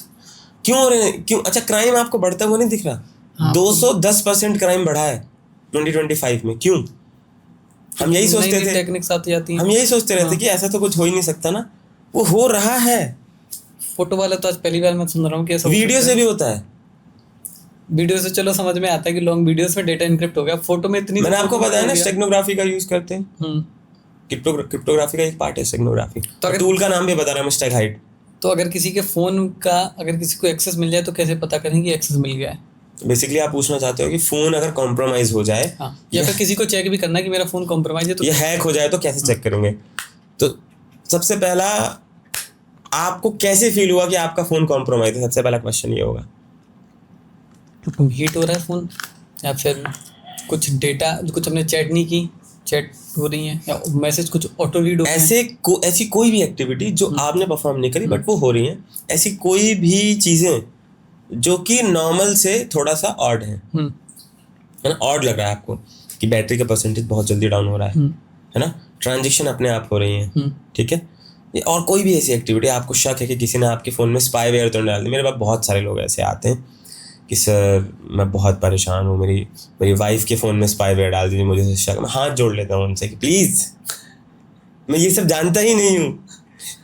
क्यों हो रहे हैं? क्यों? अच्छा, क्राइम आपको बढ़ता हुआ नहीं दिख रहा? हाँ, 210% क्राइम बढ़ा है 2025 में। क्यों? हम यही सोचते थे, टेक्निक्स आती जाती हैं। हम यही सोचते रहते कि ऐसा तो कुछ हो ही नहीं सकता ना, वो हो रहा है। फोटो वाला तो आज पहली बार मैं सुन रहा हूँ कि ऐसा वीडियो से भी होता है। वीडियो से चलो समझ में आता है कि लॉन्ग वीडियोस में डेटा एनक्रिप्ट हो गया, फोटो में इतनी मैंने आपको बताया ना स्टेगनोग्राफी का यूज करते हैं। क्रिप्टोग्राफी का एक पार्ट है स्टेगनोग्राफी। तो टूल का नाम भी बता रहा हूँ, स्टेग हाइड। तो अगर किसी के फोन का अगर किसी को एक्सेस मिल जाए तो कैसे पता करें कि एक्सेस मिल गया है? बेसिकली आप पूछना चाहते हो कि फोन अगर कॉम्प्रोमाइज हो जाए, हाँ, या फिर किसी को चेक भी करना है कि मेरा फोन कॉम्प्रोमाइज है तो ये हैक हो जाए तो कैसे चेक करेंगे? तो सबसे पहला आपको कैसे फील हुआ कि आपका फोन कॉम्प्रोमाइज है? सबसे पहला क्वेश्चन ये होगा, हीट हो रहा है फोन, या फिर कुछ डेटा कुछ हमने चैट नहीं की, चैट हो रही है, या मैसेज कुछ ऑटो रीड हो रहा है। ऐसी कोई भी एक्टिविटी जो आपने परफॉर्म नहीं करी बट वो हो रही है, ऐसी कोई भी चीजें जो कि नॉर्मल से थोड़ा सा ऑड है ना? ऑड लग रहा है आपको कि बैटरी का परसेंटेज बहुत जल्दी डाउन हो रहा है ना? ट्रांजेक्शन अपने आप हो रही है, ठीक है। और कोई भी ऐसी एक्टिविटी आपको शक है कि किसी ने आपके फ़ोन में स्पाईवेयर तो डाल दी। मेरे पास बहुत सारे लोग ऐसे आते हैं कि सर मैं बहुत परेशान हूँ, मेरी वाइफ के फ़ोन में स्पाईवेयर डाल दीजिए, मुझे शक। मैं हाथ जोड़ लेता हूँ उनसे कि प्लीज़, मैं ये सब जानता ही नहीं हूँ,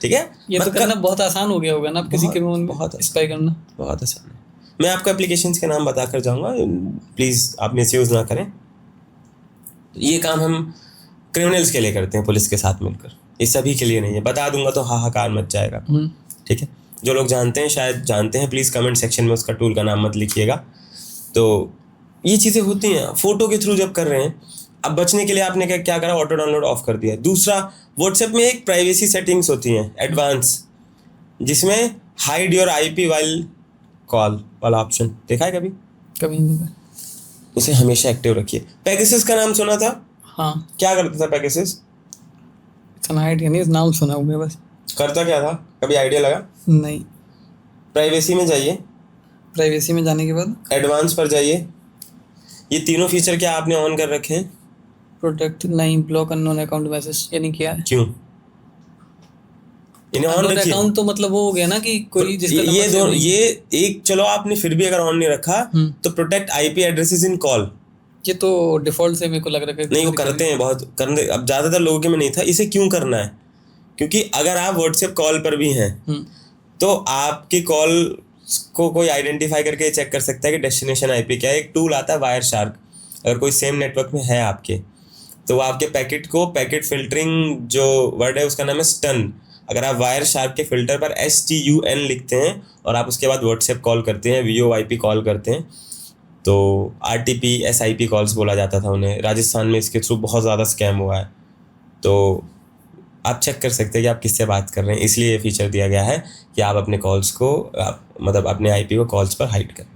ठीक है। ये तो करना बहुत आसान हो गया होगा ना, किसी के फ़ोन में स्पाई करना बहुत आसान है। मैं आपको एप्लीकेशंस के नाम बता कर जाऊँगा, प्लीज़ आप मिसयूज़ ना करें। ये काम हम क्रिमिनल्स के लिए करते हैं, पुलिस के साथ मिलकर। ये सभी के लिए नहीं है, बता दूंगा तो हाहाकार मच जाएगा, ठीक है। जो लोग जानते हैं शायद जानते हैं, प्लीज़ कमेंट सेक्शन में उसका टूल का नाम मत लिखिएगा। तो ये चीज़ें होती हैं फ़ोटो के थ्रू जब कर रहे हैं। अब बचने के लिए आपने क्या करा? ऑटो डाउनलोड ऑफ कर दिया। दूसरा, व्हाट्सएप में एक प्राइवेसी सेटिंग्स होती हैं एडवांस, जिसमें hide your IP while call वाला ऑप्शन देखा है कभी? कभी नहीं। उसे हमेशा एक्टिव रखिए। पेगासस का नाम सुना था? हाँ। क्या करता था पेगासस? आइडिया नहीं, नाम सुना हुआ बस। करता क्या था? कभी आइडिया लगा? नहीं। प्राइवेसी में जाइए, प्राइवेसी में जाने के बाद एडवांस पर जाइए। ये तीनों फीचर क्या आपने ऑन कर रखे हैं? प्रोटेक्ट नहीं, ब्लॉक अननोन अकाउंट मैसेज, ये नहीं किया है। क्यों? इन्हें ऑन रखिए। अकाउंट तो मतलब वो हो गया ना कि कोई जिसका ये दो, ये एक, चलो आपने फिर भी अगर ऑन नहीं रखा तो प्रोटेक्ट IP एड्रेसेस इन कॉल, ये तो डिफॉल्ट से मेरे को लग रहा है। नहीं, वो करते हैं बहुत करने। अब ज़्यादातर लोगों के में नहीं था। इसे क्यों करना है? क्योंकि अगर आप व्हाट्सएप कॉल पर भी हैं तो आपकी कॉल को कोई आइडेंटिफाई करके चेक कर सकता है कि डेस्टिनेशन IP क्या है। एक टूल आता है वायर शार्क, अगर कोई सेम नेटवर्क में है आपके, तो वो आपके पैकेट को, पैकेट फिल्टरिंग जो वर्ड है उसका नाम है स्टन। अगर आप वायर शार्क के फिल्टर पर STUN लिखते हैं और आप उसके बाद व्हाट्सएप कॉल करते हैं, VoIP कॉल करते हैं, तो RTP SIP कॉल्स बोला जाता था उन्हें। राजस्थान में इसके थ्रू बहुत ज़्यादा स्कैम हुआ है। तो आप चेक कर सकते हैं कि आप किससे बात कर रहे हैं। इसलिए ये फीचर दिया गया है कि आप अपने कॉल्स को मतलब अपने IP को कॉल्स पर हाइड करें।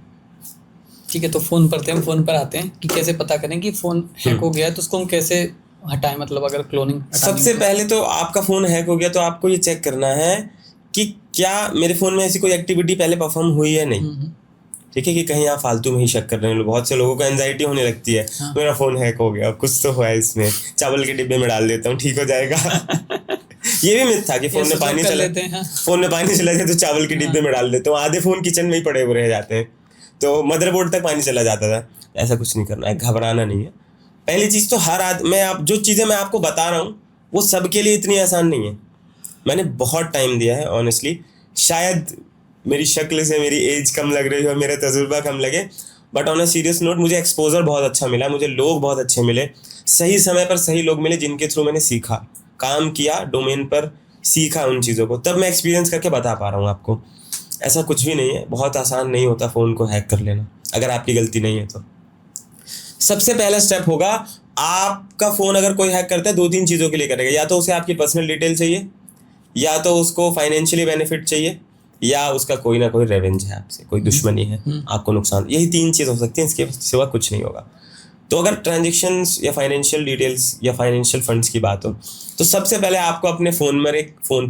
ठीक है, तो फोन पर आते हैं कि कैसे पता करें कि फोन हैक हो गया है, तो उसको हम कैसे हटाएं, मतलब अगर क्लोनिंग। सबसे पहले तो आपका फोन हैक हो गया तो आपको ये चेक करना है कि क्या मेरे फोन में ऐसी कोई एक्टिविटी पहले परफॉर्म हुई है नहीं। ठीक है, कि कहीं आप फालतू में ही शक कर रहे हैं। बहुत से लोगों को एंजाइटी होने लगती है, मेरा फोन हैक हो गया, कुछ तो हुआ है इसमें, चावल के डिब्बे में डाल देता हूँ ठीक हो जाएगा। ये भी मिथ था कि फोन में पानी चला जाए तो चावल के डिब्बे में डाल देते हूँ, आधे फोन किचन में ही पड़े हुए रह जाते हैं, तो मदरबोर्ड तक पानी चला जाता था। ऐसा कुछ नहीं करना है, घबराना नहीं है। पहली चीज़ तो जो चीज़ें मैं आपको बता रहा हूँ वो सबके लिए इतनी आसान नहीं है। मैंने बहुत टाइम दिया है ऑनेस्टली, शायद मेरी शक्ल से मेरी एज कम लग रही हो, मेरा तजुर्बा कम लगे, but on a serious note मुझे एक्सपोजर बहुत अच्छा मिला, मुझे लोग बहुत अच्छे मिले, सही समय पर सही लोग मिले जिनके थ्रू मैंने सीखा, काम किया, डोमेन पर सीखा उन चीज़ों को, तब मैं एक्सपीरियंस करके बता पा रहा हूँ आपको। ऐसा कुछ भी नहीं है, बहुत आसान नहीं होता फ़ोन को हैक कर लेना अगर आपकी गलती नहीं है तो। सबसे पहला स्टेप होगा, आपका फ़ोन अगर कोई हैक करता है 2-3 चीज़ों के लिए करेगा, या तो उसे आपकी पर्सनल डिटेल चाहिए, या तो उसको फाइनेंशियली बेनिफिट चाहिए, या उसका कोई ना कोई रेवेंज है आपसे, कोई दुश्मनी है, आपको नुकसान। यही 3 चीज़ हो सकती हैं, इसके सिवा कुछ नहीं होगा। तो अगर ट्रांजेक्शन्स या फाइनेंशियल डिटेल्स या फाइनेंशियल फंड्स की बात हो तो सबसे पहले आपको अपने फ़ोन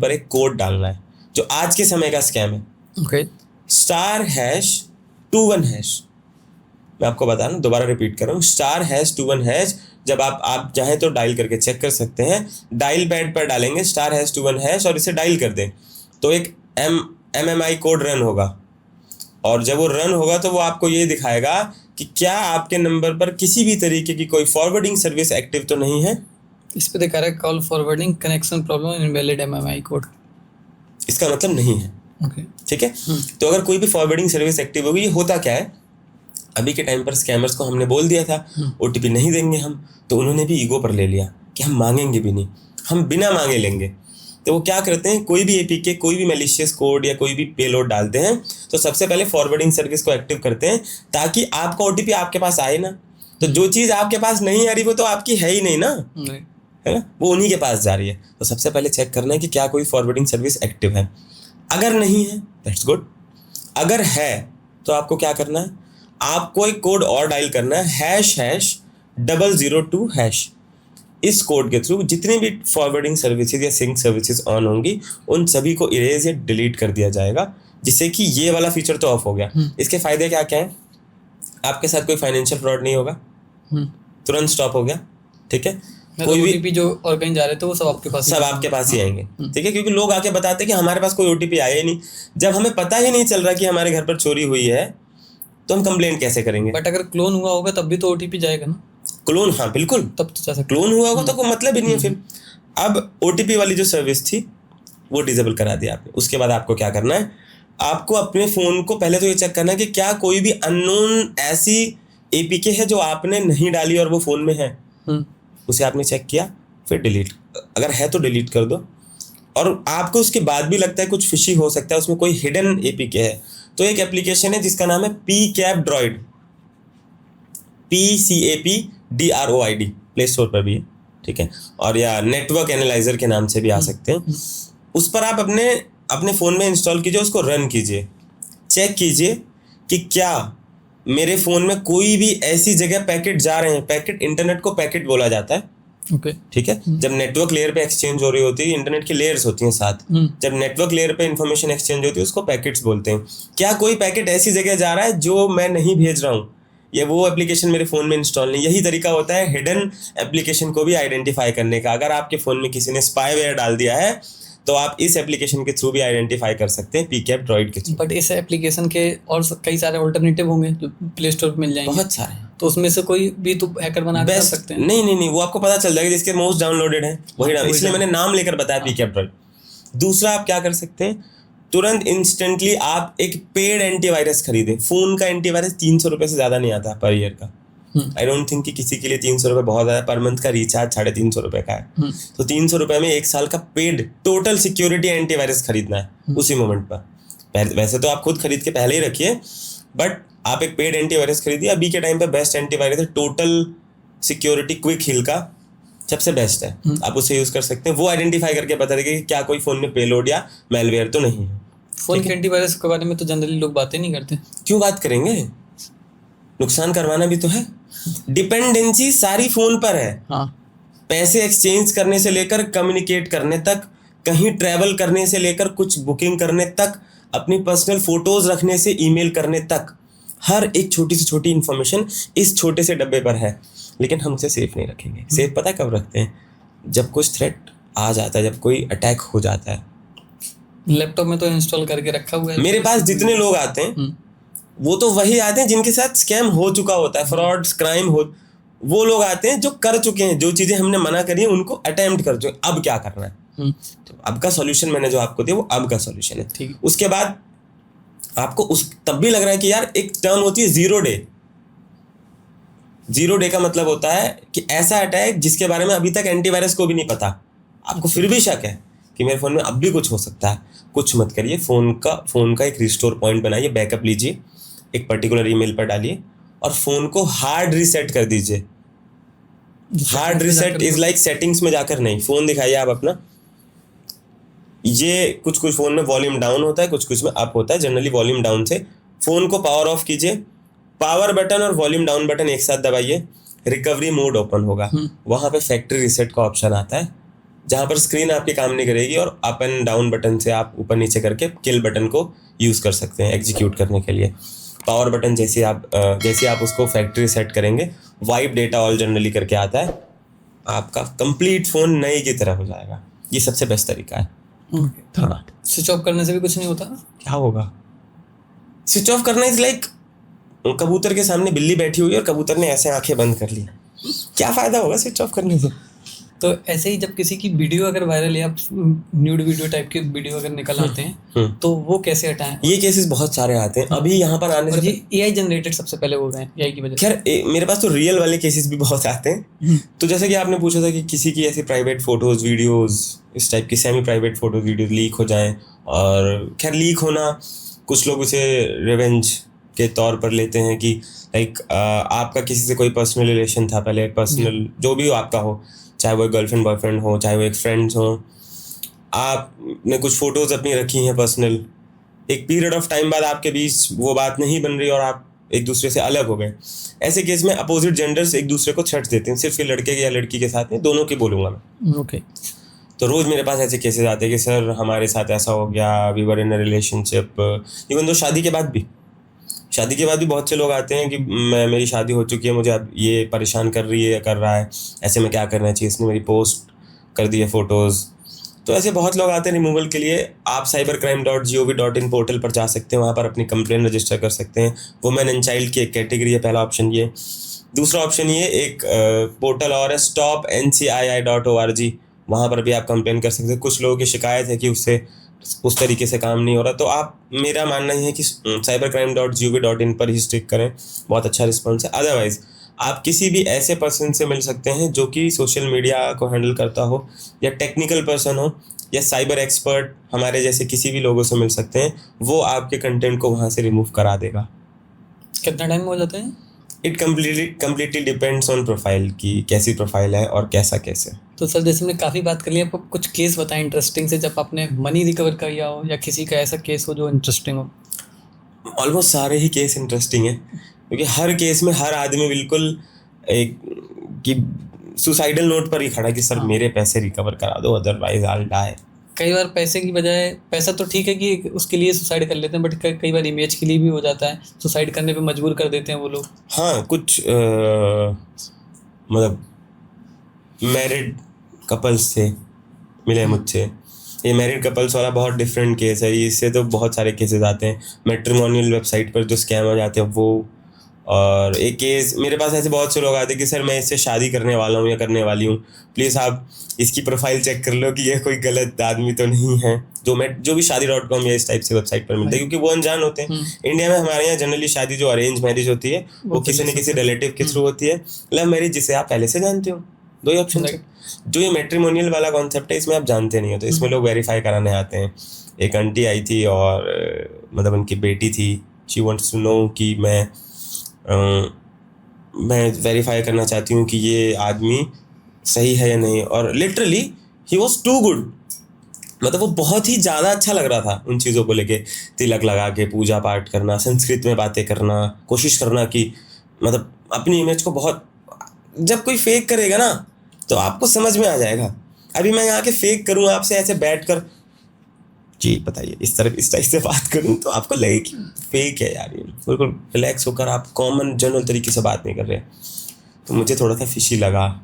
पर एक कोड डालना है जो आज के समय का स्कैम है। *#21#। मैं आपको बता रहा हूँ, दोबारा रिपीट कर रहा हूँ, *#21#। जब आप चाहें तो डायल करके चेक कर सकते हैं। डायल पैड पर डालेंगे *#21# और इसे डायल कर दें तो एक MMI कोड रन होगा, और जब वो रन होगा तो वो आपको ये दिखाएगा कि क्या आपके नंबर पर किसी भी तरीके की कोई फॉरवर्डिंग सर्विस एक्टिव तो नहीं है। इस पे दिखा रहा है call forwarding connection problem invalid MMI code. इसका मतलब नहीं है। ठीक है, तो अगर कोई भी फॉरवर्डिंग सर्विस एक्टिव होगी, ये होता क्या है, अभी के टाइम पर स्कैमर्स को हमने बोल दिया था OTP नहीं देंगे हम, तो उन्होंने भी ईगो पर ले लिया कि हम मांगेंगे भी नहीं, हम बिना मांगे लेंगे। तो वो क्या करते हैं, कोई भी APK, कोई भी मैलिशियस कोड या कोई भी पेलोड डालते हैं तो सबसे पहले फॉरवर्डिंग सर्विस को एक्टिव करते हैं ताकि आपका OTP आपके पास आए ना। तो जो चीज़ आपके पास नहीं आ रही वो तो आपकी है ही नहीं ना, है ना, वो उन्हीं के पास जा रही है। तो सबसे पहले चेक करना है कि क्या कोई फॉरवर्डिंग सर्विस एक्टिव है। अगर नहीं है दैट्स गुड, अगर है तो आपको क्या करना है, आपको एक कोड और डायल करना है, #002#। इस कोड के थ्रू जितनी भी फॉरवर्डिंग सर्विसेज या सिंक सर्विसेज ऑन होंगी उन सभी को इरेज या डिलीट कर दिया जाएगा, जिससे कि ये वाला फीचर तो ऑफ हो गया। इसके फायदे क्या क्या हैं, आपके साथ कोई फाइनेंशियल फ्रॉड नहीं होगा, तुरंत स्टॉप हो गया। ठीक है, कोई भी जो और कहीं जा रहे थे वो सब आपके पास ही आएंगे। ठीक है, क्योंकि लोग आके बताते हैं कि हमारे पास कोई OTP आया ही नहीं। जब हमें पता ही नहीं चल रहा कि हमारे घर पर चोरी हुई है तो हम कंप्लेंट कैसे करेंगे। बट अगर क्लोन हुआ होगा तब भी तो OTP जाएगा ना। क्लोन, हाँ बिल्कुल, तब तो जा सकता, क्लोन हुआ होगा तो कोई मतलब ही नहीं है फिर। अब OTP वाली जो सर्विस थी वो डिसेबल करा दिया आपने। उसके बाद आपको क्या करना है, आपको अपने फ़ोन को पहले तो ये चेक करना है कि क्या कोई भी अननोन ऐसी APK है जो आपने नहीं डाली और वो फ़ोन में है। उसे आपने चेक किया, फिर डिलीट, अगर है तो डिलीट कर दो। और आपको उसके बाद भी लगता है कुछ फिशी हो सकता है, उसमें कोई हिडन APK है, तो एक एप्लीकेशन है जिसका नाम है PCAP Droid, PCAP DROID, play store पर भी है। ठीक है, और या नेटवर्क एनालाइजर के नाम से भी आ सकते हैं। उस पर आप अपने फ़ोन में इंस्टॉल कीजिए, उसको रन कीजिए, चेक कीजिए कि क्या मेरे फ़ोन में कोई भी ऐसी जगह पैकेट जा रहे हैं। पैकेट, इंटरनेट को पैकेट बोला जाता है। ठीक है, जब नेटवर्क लेयर पे एक्सचेंज हो रही होती है, इंटरनेट की लेयर्स होती हैं साथ, जब नेटवर्क लेयर पे इंफॉर्मेशन एक्सचेंज होती है उसको पैकेट्स बोलते हैं। क्या कोई पैकेट ऐसी जगह जा रहा है जो मैं नहीं भेज रहा हूँ, या वो एप्लीकेशन मेरे फ़ोन में इंस्टॉल नहीं। यही तरीका होता है हिडन एप्लीकेशन को भी आइडेंटिफाई करने का। अगर आपके फ़ोन में किसी ने स्पाईवेयर डाल दिया है तो आप इस एप्लीकेशन के थ्रू भी आइडेंटिफाई कर सकते हैं, PCAP Droid के थ्रू। बट इस एप्लीकेशन के और कई सारे ऑल्टरनेटिव होंगे जो प्ले स्टोर पे मिल जाएंगे, बहुत सारे, तो उसमें से कोई भी तो हैकर बना कर सकते हैं। नहीं, वो आपको पता चल जाएगा जिसके मोस्ट डाउनलोडेड है वही डाउन, इसलिए मैंने नाम लेकर बताया PCAP Droid। दूसरा आप क्या कर सकते हैं, तुरंत इंस्टेंटली आप एक पेड एंटीवायरस खरीदें। फ़ोन का एंटीवायरस 300 रुपये से ज़्यादा नहीं आता पर ईयर का। आई डोंट थिंक कि किसी के लिए 300 रुपये बहुत ज़्यादा। पर मंथ का रिचार्ज 350 रुपये का है, तो 300 रुपये में 1 साल का पेड टोटल सिक्योरिटी एंटीवायरस खरीदना है उसी मोमेंट पर। वैसे तो आप खुद खरीद के पहले ही रखिए, बट आप एक पेड एंटीवायरस खरीदिए। अभी के टाइम पे बेस्ट एंटीवायरस है टोटल सिक्योरिटी क्विक हिल का, सबसे बेस्ट है, आप उसे यूज़ कर सकते हैं। वो आइडेंटिफाई करके बता देगा कि क्या कोई फ़ोन में पेलोड या मेलवेयर तो नहीं है। फ़ोन के एंटीवायरस के बारे में तो जनरली लोग बातें नहीं करते। क्यों बात करेंगे, नुकसान करवाना भी तो है। डिपेंडेंसी सारी फोन पर है। हाँ। पैसे एक्सचेंज करने से लेकर कम्युनिकेट करने तक, कहीं ट्रैवल करने से लेकर कुछ बुकिंग करने तक, अपनी पर्सनल फोटोज रखने से ईमेल करने तक, हर एक छोटी से छोटी इंफॉर्मेशन इस छोटे से डब्बे पर है। लेकिन हम उसे सेफ नहीं रखेंगे। सेफ पता कब रखते हैं? जब कुछ थ्रेट आ जाता है, जब कोई अटैक हो जाता है। लैपटॉप में तो इंस्टॉल करके रखा हुआ है। मेरे पास जितने लोग आते हैं वो तो वही आते हैं जिनके साथ स्कैम हो चुका होता है, फ्रॉड क्राइम हो, वो लोग आते हैं जो कर चुके हैं, जो चीजें हमने मना करी है उनको अटेम्प्ट कर चुके। अब क्या करना है? तो अब का सॉल्यूशन मैंने जो आपको दिया वो अब का सॉल्यूशन है। उसके बाद आपको उस तब भी लग रहा है कि यार एक टर्म होती है 0 डे। 0 डे का मतलब होता है कि ऐसा अटैक जिसके बारे में अभी तक एंटीवायरस को भी नहीं पता, आपको फिर भी शक है कि मेरे फोन में अब भी कुछ हो सकता है। कुछ मत करिए, फोन का एक रिस्टोर पॉइंट बनाइए, बैकअप लीजिए, एक पर्टिकुलर ईमेल पर डालिए और फोन को हार्ड रीसेट कर दीजिए। Hard reset is like settings में जाकर नहीं, फोन दिखाइए आप अपना। ये कुछ फोन में वॉल्यूम डाउन होता है, कुछ में अप होता है। जनरली वॉल्यूम डाउन से फोन को पावर ऑफ कीजिए, पावर बटन और वॉल्यूम डाउन बटन एक साथ दबाइए, रिकवरी मोड ओपन होगा। वहां पे फैक्ट्री रीसेट का ऑप्शन आता है जहां पर स्क्रीन आपकी काम नहीं करेगी और अप एंड डाउन बटन से आप ऊपर नीचे करके किल बटन को यूज कर सकते हैं एग्जीक्यूट करने के लिए। पावर बटन जैसे आप उसको फैक्ट्री सेट करेंगे, वाइप डेटा ऑल जनरली करके आता है, आपका कंप्लीट फोन नए की तरह हो जाएगा। ये सबसे बेस्ट तरीका है। हाँ। स्विच ऑफ करने से भी कुछ नहीं होता? क्या होगा? स्विच ऑफ करना इज लाइक कबूतर के सामने बिल्ली बैठी हुई और कबूतर ने ऐसे आंखें बंद कर ली, क्या फायदा होगा स्विच ऑफ करने से? तो ऐसे ही जब किसी की वीडियो अगर वायरल या न्यूड वीडियो टाइप की वीडियो अगर निकल आते हैं तो वो कैसे हटाएं? ये केसेस बहुत सारे आते हैं अभी यहाँ पर आने से। एआई जनरेटेड सबसे पहले हो गए एआई की वजह से। खैर मेरे पास तो रियल वाले केसेस भी बहुत आते हैं। तो जैसे कि आपने पूछा था कि किसी की ऐसी प्राइवेट फोटोज वीडियोज, इस टाइप की semi private photos videos leak हो जाएं, और खैर लीक होना कुछ लोग उसे रिवेंज के तौर पर लेते हैं कि लाइक आपका किसी से कोई पर्सनल रिलेशन था पहले, पर्सनल जो भी हो आपका हो, चाहे वो गर्लफ्रेंड बॉयफ्रेंड हो, चाहे वो एक फ्रेंड्स हो, आपने कुछ फोटोज अपनी रखी हैं पर्सनल, एक पीरियड ऑफ टाइम बाद आपके बीच वो बात नहीं बन रही और आप एक दूसरे से अलग हो गए। ऐसे केस में अपोजिट जेंडर्स एक दूसरे को छेड़ देते हैं, सिर्फ ये लड़के या लड़की के साथ नहीं, दोनों की बोलूँगा मैं। ओके। तो रोज़ मेरे पास ऐसे केसेस आते हैं कि सर हमारे साथ ऐसा हो गया, we were in a relationship. Even तो शादी के बाद भी बहुत से लोग आते हैं कि मेरी शादी हो चुकी है, मुझे अब ये परेशान कर रहा है, ऐसे में क्या करना चाहिए, इसने मेरी पोस्ट कर दी है फ़ोटोज़। तो ऐसे बहुत लोग आते हैं रिमूवल के लिए। आप cybercrime.gov.in पोर्टल पर जा सकते हैं, वहाँ पर अपनी कंप्लेन रजिस्टर कर सकते हैं। वुमेन एंड चाइल्ड की एक कैटेगरी है, पहला ऑप्शन ये। दूसरा ऑप्शन ये एक पोर्टल और है stopncii.org, वहाँ पर भी आप कंप्लेन कर सकते हैं। कुछ लोगों की शिकायत है कि उससे उस तरीके से काम नहीं हो रहा, तो आप, मेरा मानना ही है कि cybercrime.gov.in पर ही स्टिक करें, बहुत अच्छा रिस्पॉन्स है। अदरवाइज आप किसी भी ऐसे पर्सन से मिल सकते हैं जो कि सोशल मीडिया को हैंडल करता हो, या टेक्निकल पर्सन हो, या साइबर एक्सपर्ट हमारे जैसे किसी भी लोगों से मिल सकते हैं। वो आपके कंटेंट को वहाँ से रिमूव करा देगा। कितना टाइम हो जाता है? It completely depends on profile की कैसी प्रोफाइल है और कैसे। तो सर जैसे हमने काफ़ी बात कर ली, आपको कुछ केस बताएं इंटरेस्टिंग से जब आपने मनी रिकवर किया हो, या किसी का ऐसा केस हो जो इंटरेस्टिंग हो। ऑलमोस्ट सारे ही केस इंटरेस्टिंग हैं, क्योंकि हर केस में हर आदमी बिल्कुल एक कि सुसाइडल नोट पर ही खड़ा कि सर मेरे पैसे रिकवर करा दो, अदरवाइज आई विल डाई। कई बार पैसे की बजाय, पैसा तो ठीक है कि उसके लिए सुसाइड कर लेते हैं, बट कई बार इमेज के लिए भी हो जाता है, सुसाइड करने पे मजबूर कर देते हैं वो लोग। हाँ, कुछ मतलब मैरिड कपल्स थे मिले मुझसे। ये मैरिड कपल्स वाला बहुत डिफरेंट केस है, इससे तो बहुत सारे केसेस आते हैं। मैट्रिमोनियल वेबसाइट पर जो स्कैम हो जाते हैं वो, और एक केस मेरे पास ऐसे बहुत से लोग आते हैं कि सर मैं इससे शादी करने वाला हूँ या करने वाली हूँ, प्लीज़ आप इसकी प्रोफाइल चेक कर लो कि ये कोई गलत आदमी तो नहीं है। जो भी शादी.com या इस टाइप से वेबसाइट पर मिलता है, क्योंकि वो अनजान होते हैं। इंडिया में हमारे यहाँ जनरली शादी जो अरेंज मैरिज होती है वो किसी न किसी रिलेटिव के थ्रू होती है, लव मैरिज जिसे आप पहले से जानते हो। दो ही ऑप्शन है। जो ये मैट्रिमोनियल वाला कॉन्सेप्ट है इसमें आप जानते नहीं हो, तो इसमें लोग वेरीफाई कराने आते हैं। एक आंटी आई थी और मतलब उनकी बेटी थी, शी वांट्स टू नो कि मैं वेरीफाई करना चाहती हूँ कि ये आदमी सही है या नहीं। और literally he was too good, मतलब वो बहुत ही ज़्यादा अच्छा लग रहा था उन चीज़ों को लेके। तिलक लगा के पूजा पाठ करना, संस्कृत में बातें करना, कोशिश करना कि मतलब अपनी इमेज को बहुत, जब कोई फेक करेगा ना तो आपको समझ में आ जाएगा। अभी मैं यहाँ के फेक करूँ आपसे ऐसे बैठ कर, जी बताइए, इस तरह इस टाइप से बात करूँ तो आपको लगे कि फेक है यार, ये बिल्कुल रिलैक्स होकर आप कॉमन जनरल तरीके से बात नहीं कर रहे। तो मुझे थोड़ा सा फिशी लगा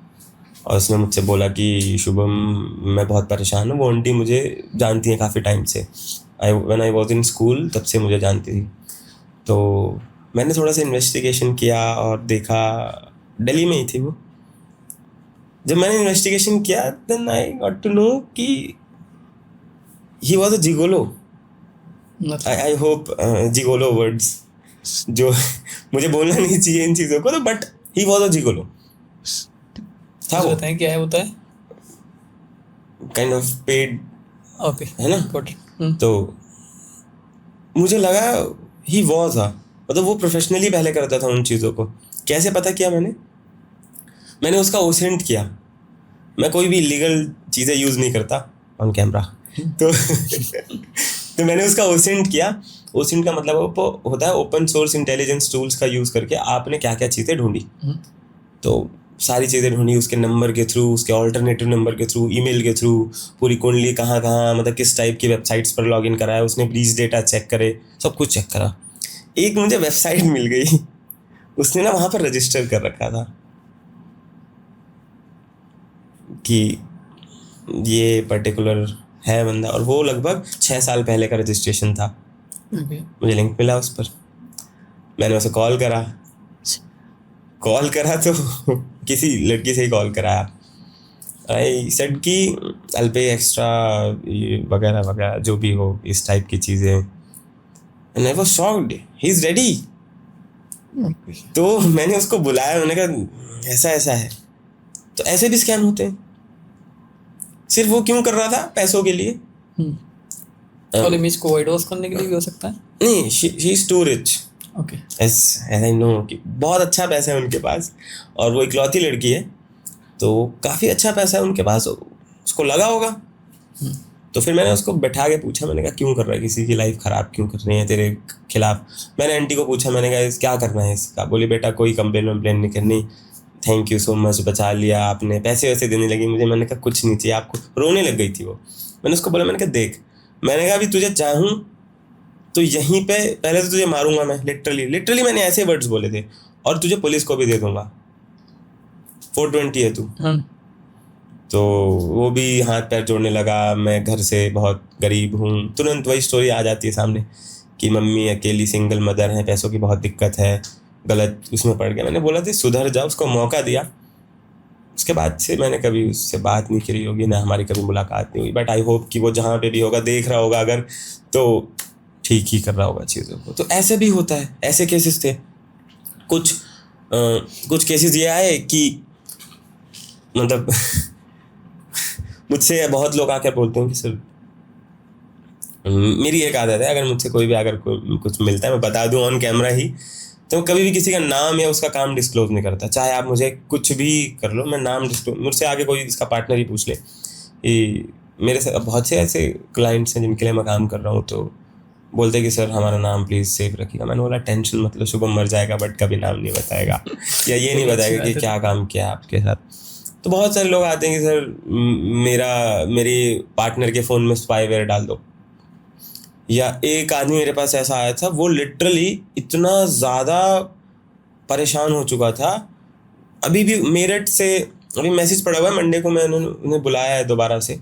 और उसने मुझसे बोला कि शुभम मैं बहुत परेशान हूँ। वो आंटी मुझे जानती हैं काफ़ी टाइम से, when I was in school तब से मुझे जानती थी। तो मैंने थोड़ा सा इन्वेस्टिगेशन किया और देखा, दिल्ली में ही थी वो। जब मैंने इन्वेस्टिगेशन किया then I got to know कि he was a gigolo. I hope gigolo words जो मुझे बोलना नहीं चाहिए इन चीज़ों को, तो but he was a gigolo था। वो बताएं क्या है, होता है काइंड ऑफ पेड, ओके है ना। तो मुझे लगा ही वॉज मतलब वो प्रोफेशनली पहले करता था उन चीज़ों को। कैसे पता किया मैंने उसका ओसेंट किया। मैं कोई भी इलीगल चीज़ें यूज़ नहीं करता ऑन कैमरा तो तो मैंने उसका ओसेंट किया। ओसेंट का मतलब होता है ओपन सोर्स इंटेलिजेंस टूल्स का यूज़ करके आपने क्या क्या चीज़ें ढूंढी। तो सारी चीज़ें ढूंढी उसके नंबर के थ्रू, उसके ऑल्टरनेटिव नंबर के थ्रू, ईमेल के थ्रू, पूरी कुंडली कहाँ कहाँ मतलब किस टाइप की वेबसाइट्स पर लॉगिन कराया उसने, प्लीज डेटा चेक करे, सब कुछ चेक करा। एक मुझे वेबसाइट मिल गई, उसने ना वहाँ पर रजिस्टर कर रखा था कि ये पर्टिकुलर है बंदा, और वो लगभग 6 साल पहले का रजिस्ट्रेशन था। मुझे लिंक मिला उस पर, मैंने उसे कॉल करा तो किसी लड़की से ही कॉल कराया। आई सेड कि I'll pay एक्स्ट्रा वगैरह वगैरह जो भी हो इस टाइप की चीज़ें। And I was shocked, he is ready. तो मैंने उसको बुलाया, मैंने कहा ऐसा ऐसा है। तो ऐसे भी स्कैम होते हैं। सिर्फ वो क्यों कर रहा था? पैसों के लिए। और इमेज को वाइड वॉश करने के लिए भी हो सकता है। नहीं, she is too rich. Okay, as I know कि बहुत अच्छा पैसा है उनके पास, और वो इकलौती लड़की है तो काफ़ी अच्छा पैसा है उनके पास, उसको लगा होगा। तो फिर मैंने उसको बैठा के पूछा, मैंने कहा क्यों कर रहा है, किसी की लाइफ ख़राब क्यों कर रही है तेरे खिलाफ। मैंने आंटी को पूछा, मैंने कहा क्या करना है इसका। बोली बेटा कोई कंप्लेन वम्प्लेन नहीं करनी, थैंक यू सो मच, बचा लिया आपने। पैसे वैसे देने लगी मुझे, मैंने कहा कुछ नहीं चाहिए आपको। रोने लग गई थी वो। मैंने उसको बोला, मैंने कहा देख, मैंने कहा अभी तुझे चाहूँ तो यहीं पे पहले तो तुझे मारूंगा मैं, लिटरली मैंने ऐसे वर्ड्स बोले थे, और तुझे पुलिस को भी दे दूंगा, 420 है तू। तो वो भी हाथ पैर जोड़ने लगा। मैं घर से बहुत गरीब हूँ, तुरंत वही स्टोरी आ जाती है सामने कि मम्मी अकेली सिंगल मदर है, पैसों की बहुत दिक्कत है, गलत उसमें पड़ गया। मैंने बोला था सुधर जा, उसको मौका दिया। उसके बाद से मैंने कभी उससे बात नहीं करी होगी, ना हमारी कभी मुलाकात नहीं हुई। बट आई होप कि वो जहाँ पे भी होगा, देख रहा होगा अगर, तो ठीक ही कर रहा होगा चीज़ों को। तो ऐसे भी होता है, ऐसे केसेस थे। कुछ केसेस ये आए कि मतलब मुझसे बहुत लोग आकर बोलते हैं कि सर, मेरी एक आदत है, अगर मुझसे कोई भी अगर कुछ मिलता है मैं बता दूं ऑन कैमरा ही, तो कभी भी किसी का नाम या उसका काम डिस्क्लोज नहीं करता। चाहे आप मुझे कुछ भी कर लो, मैं नाम डिस्क्लोज, मुझसे आगे कोई इसका पार्टनर ही पूछ ले कि मेरे साथ बहुत से ऐसे क्लाइंट्स हैं जिनके लिए मैं काम कर रहा हूँ, तो बोलते कि सर हमारा नाम प्लीज़ सेफ रखिएगा। मैंने बोला टेंशन मतलब, शुभम मर जाएगा बट कभी नाम नहीं बताएगा या ये नहीं बताएगा कि क्या काम किया आपके साथ। तो बहुत सारे लोग आते हैं कि सर मेरी पार्टनर के फ़ोन में स्पाईवेयर डाल दो। या एक आदमी मेरे पास ऐसा आया था, वो लिटरली इतना ज़्यादा परेशान हो चुका था, अभी भी मेरठ से अभी मैसेज पड़ा हुआ है, मंडे को मैंने उन्हें बुलाया है दोबारा से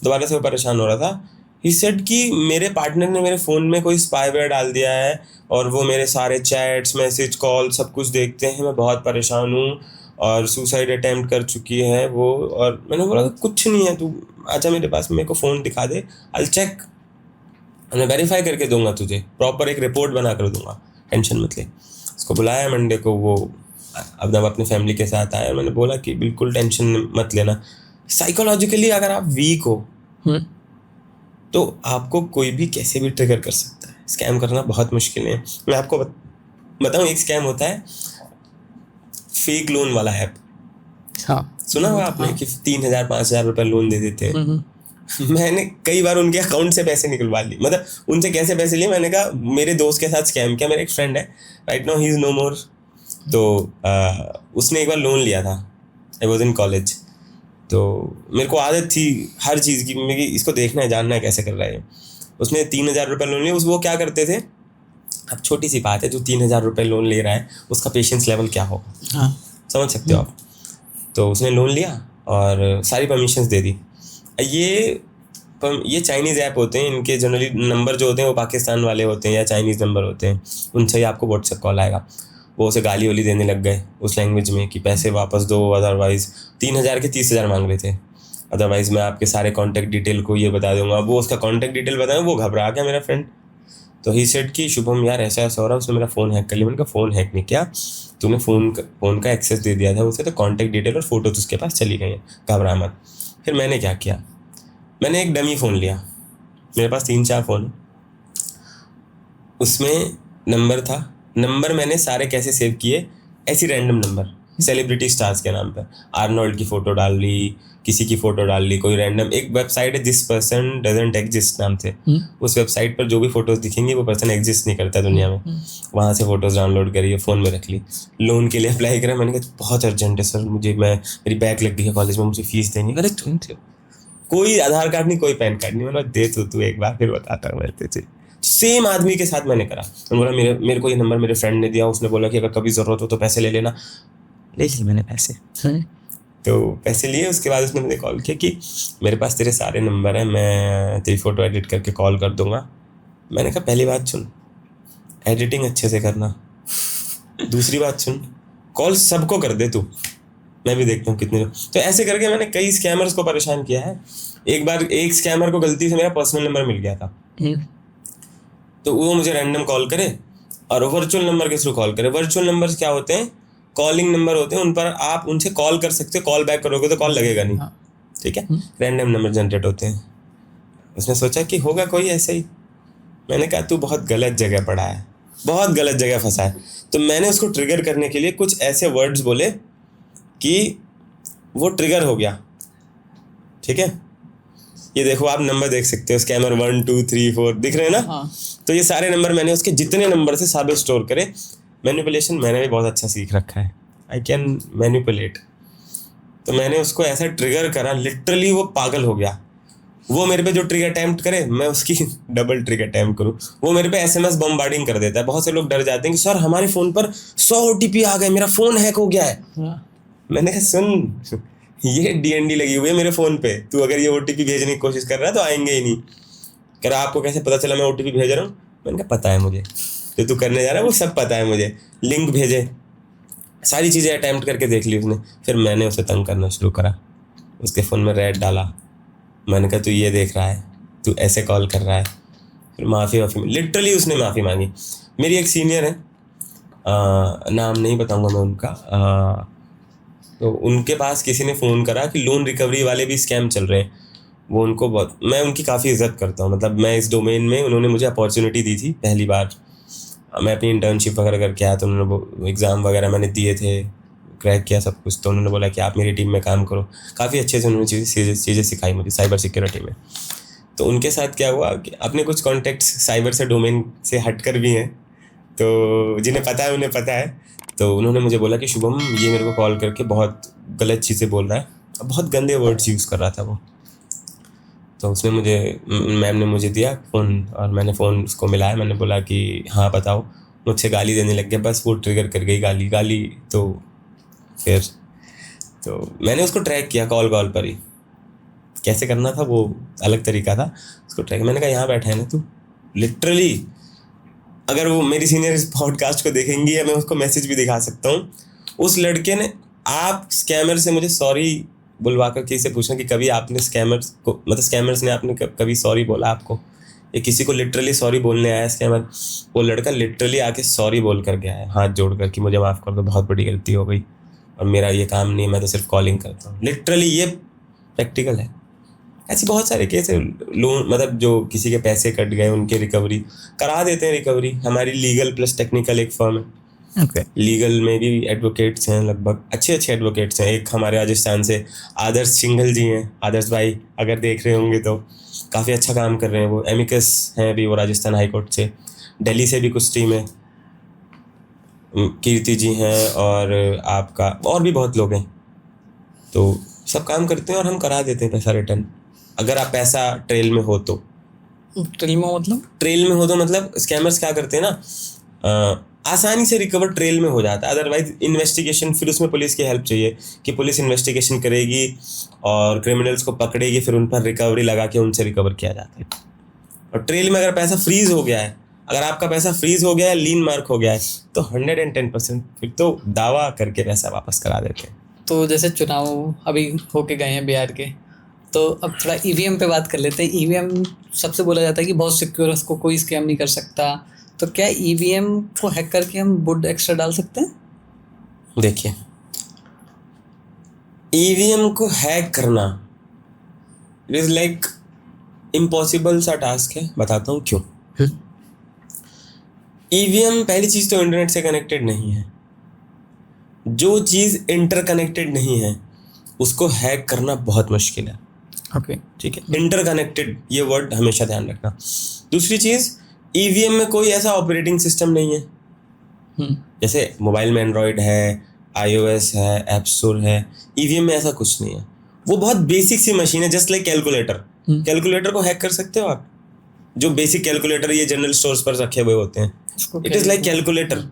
वो परेशान हो रहा था। ही सेड कि मेरे पार्टनर ने मेरे फ़ोन में कोई स्पाईवेयर डाल दिया है और वो मेरे सारे चैट्स, मैसेज, कॉल सब कुछ देखते हैं, मैं बहुत परेशान हूँ, और सुसाइड अटैम्प्ट कर चुकी है वो। और मैंने बोला कुछ नहीं है, तू आजा मेरे पास, मेरे को फ़ोन दिखा दे, आई चेक, मैं वेरीफाई करके दूंगा तुझे, प्रॉपर एक रिपोर्ट बना कर दूंगा, टेंशन मत ले। उसको बुलाया मंडे को, वो अब अपने फैमिली के साथ आया। मैंने बोला कि बिल्कुल टेंशन मत लेना, साइकोलॉजिकली अगर आप वीक हो तो आपको कोई भी कैसे भी ट्रिगर कर सकता है। स्कैम करना बहुत मुश्किल है। मैं आपको बताऊं, एक स्कैम होता है फेक लोन वाला ऐप। हाँ, सुना होगा आपने कि 3,000 5,000 रुपये लोन दे देते हैं। मैंने कई बार उनके अकाउंट से पैसे निकलवा लिए। मतलब उनसे कैसे पैसे लिए, मैंने कहा मेरे दोस्त के साथ स्कैम किया। मेरा एक फ्रेंड है, right now he is no more, तो उसने एक बार लोन लिया था, आई वॉज इन कॉलेज। तो मेरे को आदत थी हर चीज़ की, मेरी इसको देखना है, जानना है कैसे कर रहा है। उसने 3,000 रुपये लोन लिया। वो क्या करते थे, अब छोटी सी बात है, जो 3,000 रुपये लोन ले रहा है उसका पेशेंस लेवल क्या होगा, हाँ, समझ सकते हो आप। तो उसने लोन लिया और सारी परमिशंस दे दी। ये चाइनीज़ ऐप होते हैं, इनके जनरली नंबर जो होते हैं वो पाकिस्तान वाले होते हैं या चाइनीज़ नंबर होते हैं, उनसे ही आपको व्हाट्सएप कॉल आएगा। वो उसे गाली वाली देने लग गए उस लैंग्वेज में कि पैसे वापस दो, अदरवाइज़ 3,000 के 30,000 मांग रहे थे, अदरवाइज़ मैं आपके सारे कॉन्टैक्ट डिटेल को ये बता दूंगा। वो उसका कॉन्टैक्ट डिटेल बताया, वो घबरा गया मेरा फ्रेंड। तो ही सेड कि शुभम यार ऐसा ऐसा हो रहा है, उसने मेरा फ़ोन हैक कर लिया। मैंने कहा फ़ोन हैक नहीं किया, तूने फ़ोन का एक्सेस दे दिया था उसे, तो कॉन्टैक्ट डिटेल और फोटो तो उसके पास चली गई हैं, घबरा मत। फिर मैंने क्या किया, मैंने एक डमी फ़ोन लिया, मेरे पास 3-4 फ़ोन, उसमें नंबर था। नंबर मैंने सारे कैसे सेव किए, ऐसी रैंडम नंबर सेलिब्रिटी स्टार्स के नाम पर, आर्नोल्ड की फ़ोटो डाल ली, किसी की फ़ोटो डाल ली, कोई रैंडम। एक वेबसाइट है दिस पर्सन डजंट एग्जिस्ट नाम से, उस वेबसाइट पर जो भी फ़ोटोज़ दिखेंगी वो पर्सन एग्जिस्ट नहीं करता दुनिया में। वहाँ से फ़ोटोज़ डाउनलोड करिए, फ़ोन में रख ली। लोन के लिए अप्लाई करा, मैंने कहा बहुत अर्जेंट है सर, मेरी बैक लग गई है कॉलेज में, मुझे फ़ीस देनी। अरे तुम कोई आधार कार्ड नहीं, कोई पैन कार्ड नहीं। मैंने दे तू एक बार, फिर बताता हूँ मैं तुझे। सेम आदमी के साथ मैंने करा। उन्होंने बोला मेरे को ये नंबर मेरे फ्रेंड ने दिया, उसने बोला कि अगर कभी ज़रूरत हो तो पैसे ले लेना। ले लिए मैंने पैसे, तो पैसे लिए। उसके बाद उसने मुझे कॉल किया कि मेरे पास तेरे सारे नंबर हैं, मैं तेरी फ़ोटो एडिट करके कॉल कर दूंगा। मैंने कहा पहली बात सुन, एडिटिंग अच्छे से करना, दूसरी बात सुन, कॉल सबको कर दे तू, मैं भी देखता हूँ कितने। तो ऐसे करके मैंने कई स्कैमर्स को परेशान किया है। एक बार एक स्कैमर को गलती से मेरा पर्सनल नंबर मिल गया था, तो वो मुझे रैंडम कॉल करे और वर्चुअल नंबर के थ्रू कॉल करे। वर्चुअल नंबर्स क्या होते हैं, कॉलिंग नंबर होते हैं, उन पर आप उनसे कॉल कर सकते हो, कॉल बैक करोगे तो कॉल लगेगा नहीं, ठीक है। रैंडम नंबर जनरेट होते हैं। उसने सोचा कि होगा कोई ऐसे ही। मैंने कहा तू बहुत गलत जगह पड़ा है, बहुत गलत जगह फंसा है। तो मैंने उसको ट्रिगर करने के लिए कुछ ऐसे वर्ड्स बोले कि वो ट्रिगर हो गया, ठीक है। ये देखो आप नंबर देख सकते हो, स्कैमर 1 2 3 4 दिख रहे हैं ना। हाँ। तो ये सारे नंबर मैंने उसके जितने नंबर से सारे स्टोर करे। मैनिपुलेशन मैंने भी बहुत अच्छा सीख रखा है, आई कैन मैनिपुलेट। तो मैंने उसको ऐसा ट्रिगर करा, लिटरली वो पागल हो गया। वो मेरे पे जो ट्रिगर अटैम्प्ट करे, मैं उसकी डबल ट्रिगर अटैम्प्ट करूँ। वो मेरे पे SMS बम्बार्डिंग कर देता है। बहुत से लोग डर जाते हैं कि सर हमारे फ़ोन पर 100 OTP आ गए, मेरा फ़ोन हैक हो गया है। मैंने कहा सुन, ये DND लगी हुई है मेरे फ़ोन पे, तू अगर ये OTP भेजने की कोशिश कर रहा है तो आएंगे ही नहीं। कह रहा आपको कैसे पता चला मैं OTP भेज रहा हूँ? मैंने कहा पता है मुझे, जो तू करने जा रहा है वो सब पता है मुझे। लिंक भेजे, सारी चीज़ें अटैम्प्ट करके देख ली उसने। फिर मैंने उसे तंग करना शुरू करा, उसके फ़ोन में रेड डाला। मैंने कहा तू ये देख रहा है, तू ऐसे कॉल कर रहा है। फिर माफ़ी लिटरली उसने माफ़ी मांगी। मेरी एक सीनियर है, नाम नहीं बताऊँगा मैं उनका, तो उनके पास किसी ने फ़ोन करा कि लोन रिकवरी वाले भी स्कैम चल रहे हैं। वो उनको बहुत, मैं उनकी काफ़ी इज़्ज़त करता हूँ, मतलब मैं इस डोमेन में, उन्होंने मुझे अपॉर्चुनिटी दी थी पहली बार। मैं अपनी इंटर्नशिप वगैरह करके आया, तो उन्होंने एग्ज़ाम वगैरह मैंने दिए थे, क्रैक किया सब कुछ। तो उन्होंने बोला कि आप मेरी टीम में काम करो। काफ़ी अच्छे से उन्होंने चीज़ें सिखाई मुझे साइबर सिक्योरिटी में। तो उनके साथ क्या हुआ कि अपने कुछ कॉन्टेक्ट्स साइबर से, डोमेन से हट कर भी हैं, तो जिन्हें पता है उन्हें पता है। तो उन्होंने मुझे बोला कि शुभम ये मेरे को कॉल करके बहुत गलत चीज़ें बोल रहा है, बहुत गंदे वर्ड्स यूज़ कर रहा था वो। तो उसने मैम ने मुझे दिया फ़ोन और मैंने फ़ोन उसको मिलाया। मैंने बोला कि हाँ बताओ। मुझसे गाली देने लग गया, बस वो ट्रिगर कर गई गाली। तो फिर मैंने उसको ट्रैक किया कॉल पर ही, कैसे करना था वो अलग तरीका था। उसको ट्रैक, मैंने कहा यहाँ बैठा है ना तू, लिटरली अगर वो मेरी सीनियर इस पॉडकास्ट को देखेंगी या मैं उसको मैसेज भी दिखा सकता हूँ। उस लड़के ने, आप स्कैमर से मुझे सॉरी बुलवा कर किसी से पूछना कि कभी आपने स्कैमर्स को, मतलब स्कैमर्स ने आपने कभी सॉरी बोला आपको, या किसी को लिटरली सॉरी बोलने आया स्कैमर। वो लड़का लिटरली आके सॉरी बोल कर गया है, हाथ जोड़ कर कि मुझे माफ़ कर दो, बहुत बड़ी गलती हो गई और मेरा ये काम नहीं है, मैं तो सिर्फ कॉलिंग करता हूँ। लिटरली ये प्रैक्टिकल है। ऐसे बहुत सारे केस है, लोन मतलब जो किसी के पैसे कट गए उनके रिकवरी करा देते हैं। रिकवरी हमारी लीगल प्लस टेक्निकल एक फर्म है। okay. लीगल में भी एडवोकेट्स हैं, लगभग अच्छे एडवोकेट्स हैं। एक हमारे राजस्थान से आदर्श सिंघल जी हैं, आदर्श भाई अगर देख रहे होंगे तो काफ़ी अच्छा काम कर रहे हैं। वो एमिकस हैं अभी, वो राजस्थान हाई कोर्ट से। दिल्ली से भी कुछ टीम है। कीर्ति जी हैं और आपका और भी बहुत लोग हैं, तो सब काम करते हैं और हम करा देते हैं पैसा रिटर्न, अगर आप पैसा ट्रेल में हो तो। ट्रेल में मतलब? ट्रेल में हो तो मतलब स्कैमर्स क्या करते हैं ना, आसानी से रिकवर ट्रेल में हो जाता है, अदरवाइज इन्वेस्टिगेशन, फिर उसमें पुलिस की हेल्प चाहिए कि पुलिस इन्वेस्टिगेशन करेगी और क्रिमिनल्स को पकड़ेगी, फिर उन पर रिकवरी लगा के उनसे रिकवर किया जाता है। और ट्रेल में अगर पैसा फ्रीज हो गया है, अगर आपका पैसा फ्रीज हो गया है, लीन मार्क हो गया है, तो 110% फिर तो दावा करके पैसा वापस करा देते हैं। तो जैसे चुनाव अभी होके गए हैं बिहार के, तो अब थोड़ा ईवीएम पे बात कर लेते हैं। ईवीएम सबसे बोला जाता है कि बहुत सिक्योर है, उसको कोई स्कैम नहीं कर सकता, तो क्या ईवीएम को हैक करके हम वोट एक्स्ट्रा डाल सकते हैं? देखिए, ईवीएम को हैक करना इट इज लाइक इम्पॉसिबल सा टास्क है, बताता हूँ क्यों। ईवीएम पहली चीज तो इंटरनेट से कनेक्टेड नहीं है। जो चीज इंटरकनेक्टेड नहीं है उसको हैक करना बहुत मुश्किल है। ओके, ठीक है, इंटरकनेक्टेड ये वर्ड हमेशा ध्यान रखना। दूसरी चीज, ईवीएम में कोई ऐसा ऑपरेटिंग सिस्टम नहीं है। जैसे मोबाइल में एंड्रॉयड है, iOS है, ऐप स्टोर है, ईवीएम में ऐसा कुछ नहीं है। वो बहुत बेसिक सी मशीन है, जस्ट लाइक कैलकुलेटर। कैलकुलेटर को हैक कर सकते हो आप? जो बेसिक कैलकुलेटर ये जनरल स्टोर्स पर रखे हुए होते हैं, इट इज लाइक कैलकुलेटर।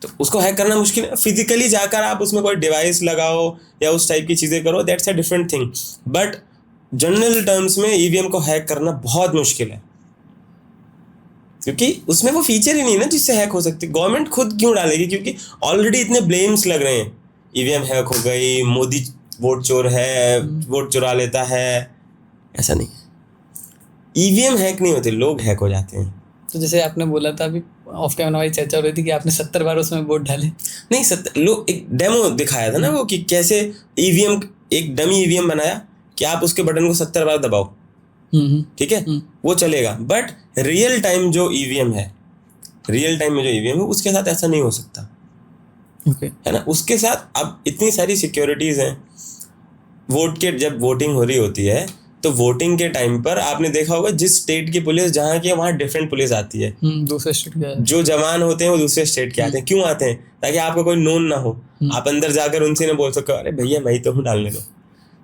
तो उसको हैक करना मुश्किल है। फिजिकली जाकर आप उसमें कोई डिवाइस लगाओ या उस टाइप की चीज़ें करो, that's a different thing. But general terms में ईवीएम को हैक करना बहुत मुश्किल है, क्योंकि उसमें वो फीचर ही नहीं ना जिससे हैक हो सकती। गवर्नमेंट खुद क्यों डालेगी? क्योंकि ऑलरेडी इतने ब्लेम्स लग रहे हैं, ईवीएम हैक हो गई, मोदी वोट चोर है, वोट चुरा लेता है। ऐसा नहीं, ईवीएम हैक नहीं होते, लोग हैक हो जाते हैं। तो जैसे आपने बोला था अभी ऑफ कैमरा वाली चर्चा हो रही थी कि आपने 70 बार उसमें वोट डाले। नहीं, 70 लोग, एक डेमो दिखाया था ना वो, कि कैसे ईवीएम, एक डमी ईवीएम बनाया कि आप उसके बटन को 70 बार दबाओ, ठीक है, वो चलेगा। बट रियल टाइम जो ईवीएम है, उसके साथ ऐसा नहीं हो सकता। ओके, है ना, उसके साथ अब इतनी सारी सिक्योरिटीज हैं। वोट के जब वोटिंग हो रही होती है तो वोटिंग के टाइम पर आपने देखा होगा, जिस स्टेट की पुलिस जहाँ की है वहाँ डिफरेंट पुलिस आती है। दूसरे स्टेट के जो जवान होते हैं वो दूसरे स्टेट के आते हैं। क्यों आते हैं? ताकि आपको कोई नोन ना हो, आप अंदर जाकर उनसे ना बोल सको अरे भैया मैं ही तो हूँ, डालने दो।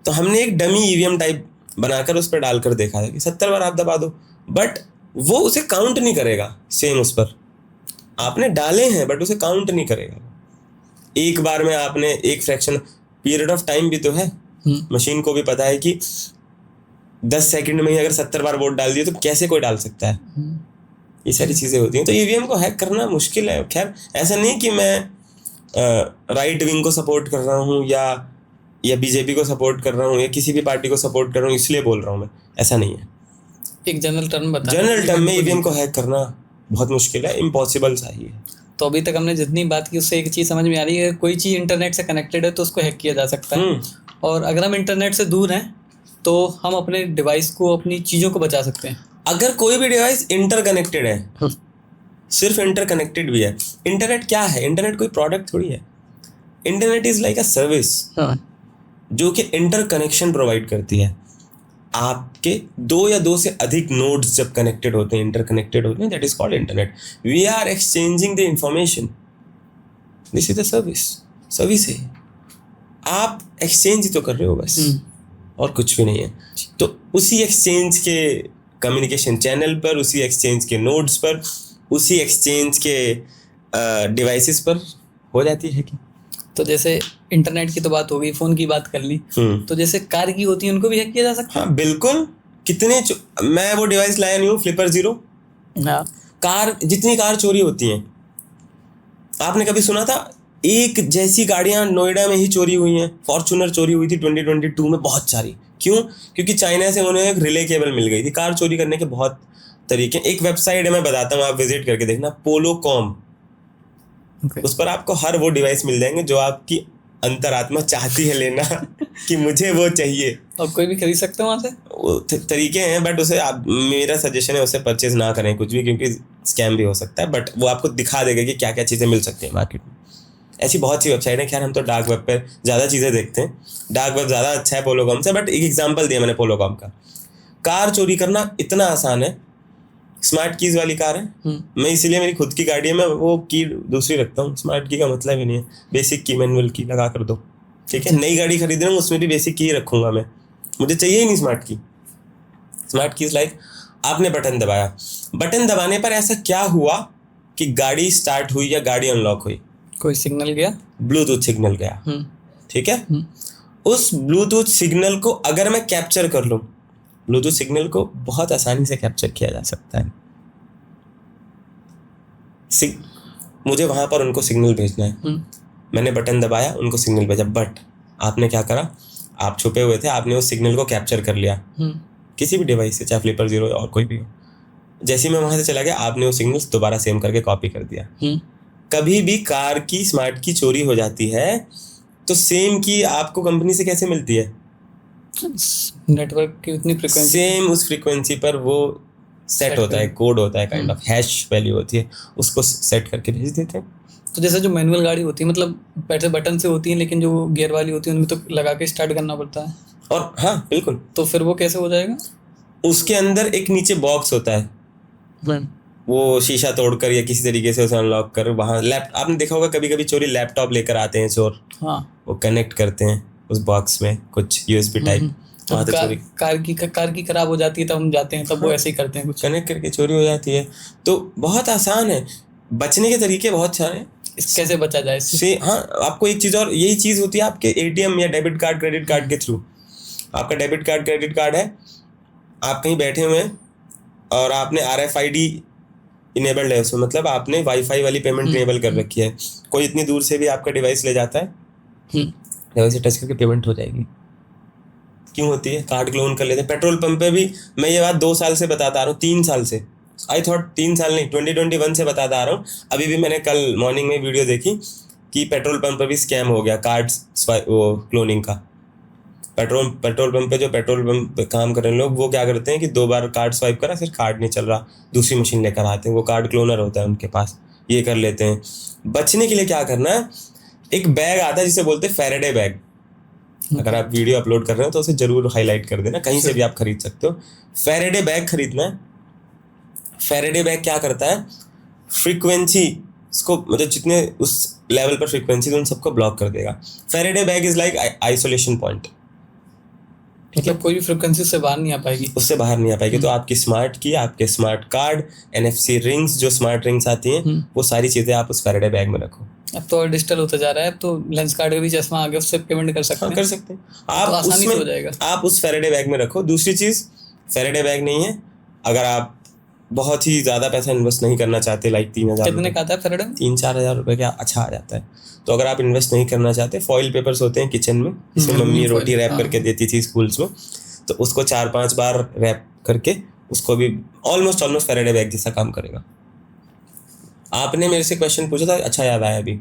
तो हमने एक डमी ईवीएम टाइप बनाकर उस पर डालकर देखा है कि 70 बार आप दबा दो, बट वो उसे काउंट नहीं करेगा। सेम उस पर आपने डाले हैं बट उसे काउंट नहीं करेगा। एक बार में आपने एक फ्रैक्शन पीरियड ऑफ टाइम भी तो है, मशीन को भी पता है कि 10 सेकंड में ही अगर 70 बार वोट डाल दिए तो कैसे कोई डाल सकता है। ये सारी चीज़ें होती हैं, तो ईवीएम को हैक करना मुश्किल है। खैर, ऐसा नहीं कि मैं राइट विंग को सपोर्ट कर रहा हूँ या बीजेपी को सपोर्ट कर रहा हूँ या किसी भी पार्टी को सपोर्ट कर रहा हूँ इसलिए बोल रहा हूँ मैं, ऐसा नहीं है। एक जनरल टर्म बता, जनरल टर्म में ईवीएम को हैक करना बहुत मुश्किल है, इम्पॉसिबल सा ही है। तो अभी तक हमने जितनी बात की उससे एक चीज़ समझ में आ रही है, कोई चीज़ इंटरनेट से कनेक्टेड है तो उसको हैक किया जा सकता है, और अगर हम इंटरनेट से दूर हैं तो हम अपने डिवाइस को, अपनी चीज़ों को बचा सकते हैं। अगर कोई भी डिवाइस इंटरकनेक्टेड है, सिर्फ इंटरकनेक्टेड भी है। इंटरनेट क्या है? इंटरनेट कोई प्रोडक्ट थोड़ी है। Internet is like a service जो कि इंटरकनेक्शन प्रोवाइड करती है। आपके दो या दो से अधिक नोड्स जब कनेक्टेड होते हैं, इंटरकनेक्टेड होते हैं, that is called internet. We are exchanging the information, this is the service है। आप एक्सचेंज ही तो कर रहे हो बस, और कुछ भी नहीं है। तो उसी एक्सचेंज के कम्युनिकेशन चैनल पर, उसी एक्सचेंज के नोड्स पर, उसी एक्सचेंज के डिवाइसेस पर हो जाती है कि। तो जैसे इंटरनेट की तो बात हो गई, फ़ोन की बात कर ली, तो जैसे कार की होती है उनको भी हैक किया जा सकता है? हाँ बिल्कुल। कितने मैं वो डिवाइस लाया नहीं हूँ, फ्लिपर 0। हाँ, कार, जितनी कार चोरी होती हैं, आपने कभी सुना था एक जैसी गाड़ियां नोएडा में ही चोरी हुई हैं? फॉर्च्यूनर चोरी हुई थी 2022 में बहुत सारी। क्यों? क्योंकि चाइना से उन्हें एक रिले केबल मिल गई थी। कार चोरी करने के बहुत तरीके। एक वेबसाइट है, मैं बताता हूँ, आप विजिट करके देखना, पोलोकॉम। उस पर आपको हर वो डिवाइस मिल जाएंगे जो आपकी अंतरात्मा चाहती है लेना कि मुझे वो चाहिए। और कोई भी खरीद सकते हो वहाँ से? वो तरीके हैं, बट उसे आप, मेरा सजेशन है उसे परचेज ना करें कुछ भी, क्योंकि स्कैम भी हो सकता है। बट वो आपको दिखा देगा कि क्या क्या चीज़ें मिल सकती हैं मार्केट में। ऐसी बहुत सी वेबसाइट है। खैर, हम तो डार्क वेब पर ज़्यादा चीज़ें देखते हैं, डार्क वेब ज़्यादा अच्छा है पोलोकॉम से। बट एक एग्जांपल दिया मैंने पोलोकॉम का। कार चोरी करना इतना आसान है स्मार्ट कीज वाली कार है, मैं इसीलिए मेरी खुद की गाड़ी है मैं वो की दूसरी रखता हूँ। स्मार्ट की का मतलब ही नहीं है, बेसिक की मैनुअल की लगा कर दो, ठीक है। नई गाड़ी खरीद रहा हूँ उसमें भी बेसिक की रखूंगा मैं, मुझे चाहिए ही नहीं स्मार्ट की। स्मार्ट कीज लाइक आपने बटन दबाया, बटन दबाने पर ऐसा क्या हुआ कि गाड़ी स्टार्ट हुई या गाड़ी अनलॉक हुई? कोई सिग्नल गया, ब्लूटूथ सिग्नल गया, ठीक है। उस ब्लूटूथ सिग्नल को अगर मैं कैप्चर कर लूं, ब्लूटूथ सिग्नल को बहुत आसानी से कैप्चर किया जा सकता है। मुझे वहां पर उनको सिग्नल भेजना है, मैंने बटन दबाया, उनको सिग्नल भेजा, बट आपने क्या करा, आप छुपे हुए थे, आपने उस सिग्नल को कैप्चर कर लिया किसी भी डिवाइस से, चाहे फ्लिपर 0 और कोई भी हो। जैसे ही मैं वहां से चला गया, आपने वो सिग्नल्स दोबारा सेम करके कॉपी कर दिया। कभी भी कार की स्मार्ट की चोरी हो जाती है तो सेम की आपको कंपनी से कैसे मिलती है? नेटवर्क की उतनी फ्रीक्वेंसी, सेम उस फ्रीक्वेंसी पर वो सेट होता है, कोड होता है, काइंड ऑफ हैश वैल्यू होती है, उसको सेट करके भेज देते हैं। तो जैसे जो मैनुअल गाड़ी होती है, मतलब बैठे बटन से होती है, लेकिन जो गियर वाली होती है उनमें तो लगा के स्टार्ट करना पड़ता है। और हाँ बिल्कुल, तो फिर वो कैसे हो जाएगा? उसके अंदर एक नीचे बॉक्स होता है, वो शीशा तोड़कर या किसी तरीके से उसे अनलॉक कर, वहाँ आपने देखा होगा कभी कभी चोरी लैपटॉप लेकर आते हैं चोर, हाँ, वो कनेक्ट करते हैं उस बॉक्स में कुछ USB टाइप, तो कार की खराब हो जाती है तब हम जाते हैं, तब वो ऐसे ही करते हैं, कुछ कनेक्ट करके चोरी हो जाती है। तो बहुत आसान है, बचने के तरीके बहुत सारे हैं। कैसे बचा जाए इससे? हाँ, आपको एक चीज़ और, यही चीज़ होती है आपके ATM या डेबिट कार्ड क्रेडिट कार्ड के थ्रू। आपका डेबिट कार्ड क्रेडिट कार्ड है, आप कहीं बैठे हुए हैं और आपने RFID इनेबल्ड है उसमें, मतलब आपने वाईफाई वाली पेमेंट इनेबल कर रखी है, कोई इतनी दूर से भी आपका डिवाइस ले जाता है, डिवाइस से टच करके पेमेंट हो जाएगी। क्यों होती है? कार्ड क्लोन कर लेते हैं। पेट्रोल पंप पे भी मैं ये बात 2 साल से बताता आ रहा हूँ, 3 साल से, आई थॉट 3 साल नहीं, 2021 से बताता आ रहा हूँ। अभी भी मैंने कल मॉर्निंग में वीडियो देखी कि पेट्रोल पंप पर भी स्कैम हो गया कार्ड वो क्लोनिंग का। पेट्रोल पंप पे जो पेट्रोल पंप पे काम कर रहे हैं लोग, वो क्या करते हैं कि 2 बार कार्ड स्वाइप करा, फिर कार्ड नहीं चल रहा, दूसरी मशीन लेकर आते हैं, वो कार्ड क्लोनर होता है उनके पास, ये कर लेते हैं। बचने के लिए क्या करना है, एक बैग आता है जिसे बोलते हैं फैराडे बैग। अगर आप वीडियो अपलोड कर रहे हो तो उसे जरूर हाईलाइट कर देना, कहीं से भी आप खरीद सकते हो। फैराडे बैग खरीदना है। फैराडे बैग क्या करता है, फ्रीक्वेंसी इसको, मतलब जितने उस लेवल पर फ्रीक्वेंसी उन सबको ब्लॉक कर देगा। Faraday bag is like isolation point, मतलब कोई भी फ्रीक्वेंसी से बाहर नहीं आ पाएगी, उससे बाहर नहीं आ पाएगी। तो आपकी स्मार्ट की, आपके स्मार्ट कार्ड, NFC रिंग्स, जो स्मार्ट रिंग्स आती हैं, वो सारी चीजें आप उस फैराडे बैग में रखो। अब तो डिजिटल होता जा रहा है, अब तो लेंस कार्ड का भी चश्मा आ गया, उससे पेमेंट कर सकते हैं। कर सकते हैं आप, तो आसानी से हो जाएगा। आप उस फैराडे बैग में रखो। दूसरी चीज, फैराडे बैग नहीं है, अगर आप बहुत ही ज्यादा पैसा इन्वेस्ट नहीं करना चाहते, लाइक 3,000, कितने का आता है फैराडे? 3-4 हज़ार रुपए का अच्छा आ जाता है। तो अगर आप इन्वेस्ट नहीं करना चाहते, फॉइल पेपर्स होते हैं किचन में, जिसमें मम्मी रोटी रैप करके देती थी स्कूल्स में, तो उसको 4-5 बार रैप करके, उसको भी ऑलमोस्ट फैराडे बैग जैसा काम करेगा। आपने मेरे से क्वेश्चन पूछा था, अच्छा याद आया अभी,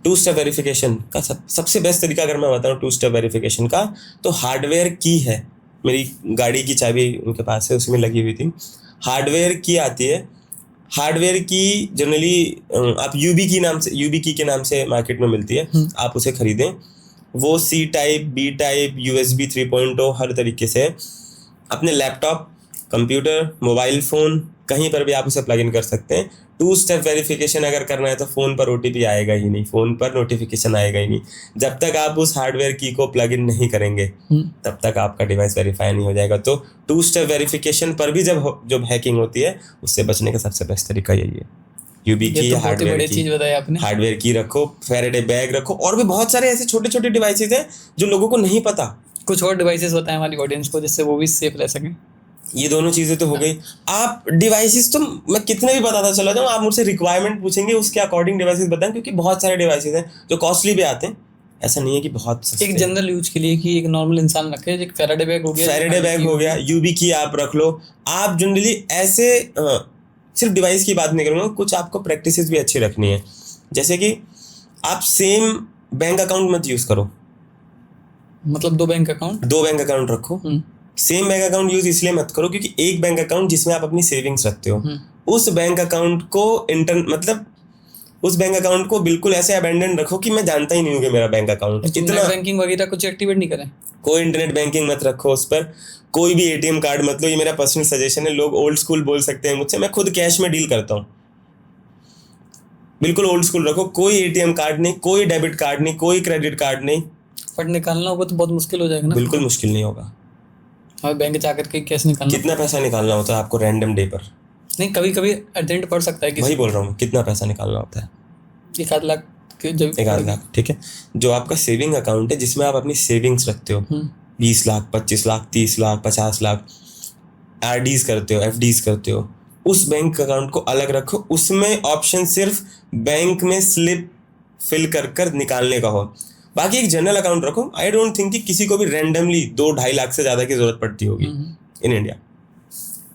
2 स्टेप वेरिफिकेशन का सबसे बेस्ट तरीका अगर मैं बताऊँ 2 स्टेप वेरिफिकेशन का, तो हार्डवेयर की है, मेरी गाड़ी की चाबी उनके पास है, उसमें लगी हुई थी, हार्डवेयर की आती है। हार्डवेयर की जनरली आप यूबी की के नाम से मार्केट में मिलती है, आप उसे खरीदें। वो C type, B type, USB 3.0 हर तरीके से अपने लैपटॉप, कंप्यूटर, मोबाइल फ़ोन, कहीं पर भी आप उसे प्लग इन कर सकते हैं। 2 स्टेप वेरिफिकेशन अगर करना है तो फ़ोन पर OTP आएगा ही नहीं, फ़ोन पर नोटिफिकेशन आएगा ही नहीं। जब तक आप उस हार्डवेयर की को प्लग इन नहीं करेंगे तब तक आपका डिवाइस वेरीफाई नहीं हो जाएगा। तो 2 स्टेप वेरिफिकेशन पर भी जब हैकिंग होती है, उससे बचने का सबसे बेस्ट तरीका यही है। यूबी की, हार्डवेयर की रखो, फैराडे बैग रखो, और भी बहुत सारे ऐसे छोटे छोटे डिवाइसेज हैं जो लोगों को नहीं पता। कुछ और डिवाइसेस बताएं हमारी ऑडियंस को, जिससे वो भी सेफ रह सकें। ये दोनों चीज़ें तो हो गई। आप डिवाइसेस तो मैं कितने भी बताता चला जाऊँ, आप मुझसे रिक्वायरमेंट पूछेंगे उसके अकॉर्डिंग डिवाइसेस बताएं, क्योंकि बहुत सारे डिवाइसेस हैं जो कॉस्टली भी आते हैं, ऐसा नहीं है कि बहुत सस्ते। एक जनरल यूज के लिए कि एक नॉर्मल इंसान रखे, एक फैराडे बैग हो गया, यूबी की आप रख लो। आप जनरली ऐसे सिर्फ डिवाइस की बात नहीं करूँगा, कुछ आपको प्रैक्टिसेस भी अच्छी रखनी है। जैसे कि आप सेम बैंक अकाउंट मत यूज़ करो, मतलब 2 बैंक अकाउंट रखो। सेम बैंक अकाउंट यूज इसलिए मत करो क्योंकि एक बैंक अकाउंट जिसमें आप अपनी सेविंग्स रखते हो, उस बैंक अकाउंट को मतलब उस बैंक अकाउंट को बिल्कुल ऐसे अबेंडन रखो कि मैं जानता ही नहीं हूँ कि मेरा बैंक अकाउंट इतना। बैंकिंग वगैरह कुछ एक्टिवेट नहीं करें, कोई इंटरनेट बैंकिंग मत रखो उस पर, कोई भी एटीएम कार्ड मत लो। ये मेरा पर्सनल सजेशन है। लोग ओल्ड स्कूल बोल सकते हैं मुझसे, मैं खुद कैश में डील करता हूँ। बिल्कुल ओल्ड स्कूल रखो, कोई एटीएम कार्ड नहीं, कोई डेबिट कार्ड नहीं, कोई क्रेडिट कार्ड नहीं। बट निकालना होगा तो बहुत मुश्किल हो जाएगा ना। बिल्कुल मुश्किल नहीं होगा। और बैंक जाकर के कैश निकालना, कितना पैसा निकालना होता है आपको रैंडम डे पर? नहीं, कभी कभी अर्जेंट पड़ सकता है। वही बोल रहा हूँ, कितना पैसा निकालना होता है? 1 लाख। 1 लाख, ठीक है। जो आपका सेविंग अकाउंट है जिसमें आप अपनी सेविंग्स रखते हो, 20 लाख, 25 लाख, 30 लाख, 50 लाख, आरडीज करते हो, एफडीज करते हो, उस बैंक अकाउंट को अलग रखो। उसमें ऑप्शन सिर्फ बैंक में स्लिप फिल कर निकालने का हो। बाकी एक जनरल अकाउंट रखो। आई डोंट थिंक कि किसी को भी रैंडमली 2-2.5 लाख से ज़्यादा की जरूरत पड़ती होगी इन इंडिया।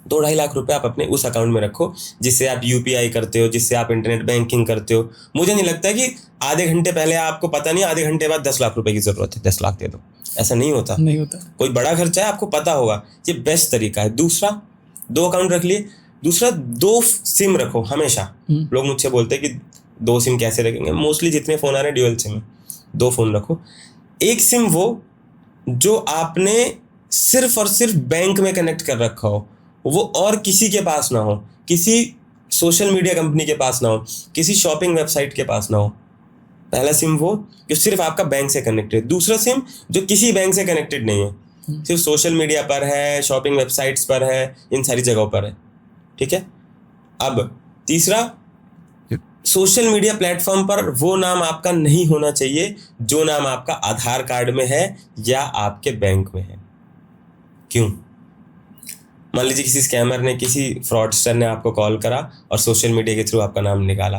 2-2.5 लाख रुपए आप अपने उस अकाउंट में रखो जिससे आप यूपीआई करते हो, जिससे आप इंटरनेट बैंकिंग करते हो। मुझे नहीं लगता कि आधे घंटे पहले आपको पता नहीं, आधे घंटे बाद 10 लाख रुपए की जरूरत है, 10 लाख दे दो, ऐसा नहीं होता। कोई बड़ा खर्चा है, आपको पता होगा, ये बेस्ट तरीका है। दूसरा, 2 अकाउंट रख लिए। दूसरा, 2 सिम रखो हमेशा। लोग मुझसे बोलते हैं कि 2 सिम कैसे रखेंगे। मोस्टली जितने फ़ोन आ रहे हैं ड्यूअल सिम है, 2 फ़ोन रखो। एक सिम वो जो आपने सिर्फ और सिर्फ बैंक में कनेक्ट कर रखा हो, वो और किसी के पास ना हो, किसी सोशल मीडिया कंपनी के पास ना हो, किसी शॉपिंग वेबसाइट के पास ना हो। पहला सिम वो जो सिर्फ आपका बैंक से कनेक्टेड है। दूसरा सिम जो किसी बैंक से कनेक्टेड नहीं है, सिर्फ सोशल मीडिया पर है, शॉपिंग वेबसाइट्स पर है, इन सारी जगहों पर है, ठीक है। अब तीसरा, सोशल मीडिया प्लेटफॉर्म पर वो नाम आपका नहीं होना चाहिए जो नाम आपका आधार कार्ड में है या आपके बैंक में है। क्यों? मान लीजिए किसी स्कैमर ने, किसी फ्रॉडस्टर ने आपको कॉल करा और सोशल मीडिया के थ्रू आपका नाम निकाला।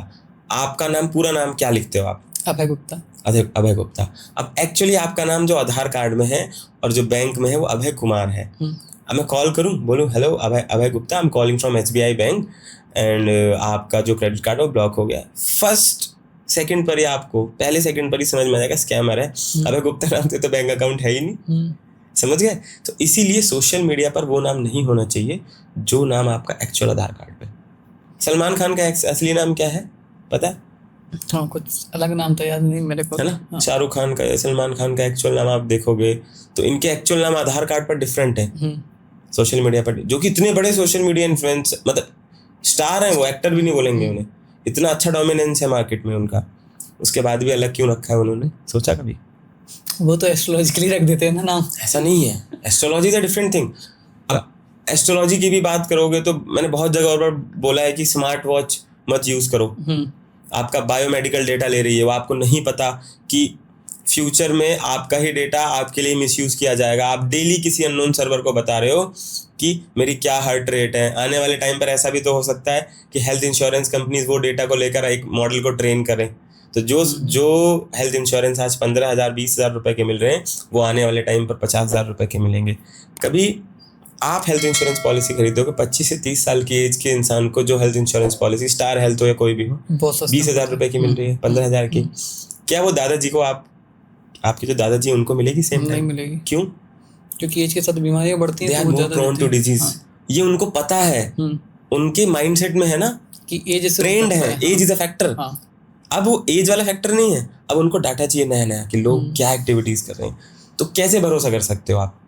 आपका नाम, पूरा नाम क्या लिखते हो आप? अभय गुप्ता। अभय गुप्ता। अब एक्चुअली आपका नाम जो आधार कार्ड में है और जो बैंक में है वो अभय कुमार है। अब मैं कॉल करूं, बोलूं hello Abhay Gupta, I am calling from SBI bank and आपका जो क्रेडिट कार्ड है वो ब्लॉक हो गया। फर्स्ट सेकंड पर ही आपको, पहले सेकंड पर ही समझ में आ जाएगा स्कैमर है। अभय गुप्ता नाम तो बैंक अकाउंट है ही नहीं, समझ गए? तो इसीलिए सोशल मीडिया पर वो नाम नहीं होना चाहिए जो नाम आपका एक्चुअल आधार कार्ड पे। सलमान खान का असली नाम क्या है पता है? हाँ, कुछ अलग नाम तो याद नहीं मेरे को, है ना? हाँ। शाहरुख खान का, सलमान खान का एक्चुअल नाम आप देखोगे तो इनके एक्चुअल नाम आधार कार्ड पर डिफरेंट है। सोशल मीडिया पर, जो कि इतने बड़े सोशल मीडिया इन्फ्लुएंसर, मतलब स्टार हैं वो, एक्टर भी नहीं बोलेंगे उन्हें, इतना अच्छा डोमिनेंस है मार्केट में उनका, उसके बाद भी अलग क्यों रखा है उन्होंने? सोचा कभी? वो तो एस्ट्रोलॉजिकली रख देते हैं ना नाम। ऐसा नहीं है, astrology is a different thing. अब एस्ट्रोलॉजी की भी बात करोगे तो मैंने बहुत जगह पर बोला है कि स्मार्ट वॉच मत यूज करो। आपका बायोमेडिकल डेटा ले रही है, वो आपको नहीं पता कि फ्यूचर में आपका ही डेटा आपके लिए मिसयूज किया जाएगा। आप डेली किसी अननोन सर्वर को बता रहे हो कि मेरी क्या हार्ट रेट है। आने वाले टाइम पर ऐसा भी तो हो सकता है कि हेल्थ इंश्योरेंस कंपनीज वो डेटा को लेकर एक मॉडल को ट्रेन करें। तो जो हेल्थ इंश्योरेंस आज 15,000 20,000 रुपए के मिल रहे हैं, वो आने वाले टाइम पर 50,000 रुपए के मिलेंगे। कभी आप हेल्थ इंश्योरेंस पॉलिसी खरीदोगे 25 से 30 साल की एज के इंसान को, जो health insurance policy star health हो या कोई भी हो, 20,000 रुपए की मिल रही है, 15,000 की। क्या वो दादाजी को, आपके जो दादाजी उनको मिलेगी सेम? नहीं मिलेगी। क्यों? क्योंकि एज के साथ बीमारियां बढ़ती हैं, तो वो प्रोन टू डिजीज। ये उनको पता है, उनके माइंडसेट में है ना कि एज ट्रेंड है, एज इज अ फैक्टर। अब वो एज वाला फैक्टर नहीं है, अब उनको डाटा चाहिए नया कि लोग क्या एक्टिविटीज कर रहे हैं। तो कैसे भरोसा कर सकते हो आप?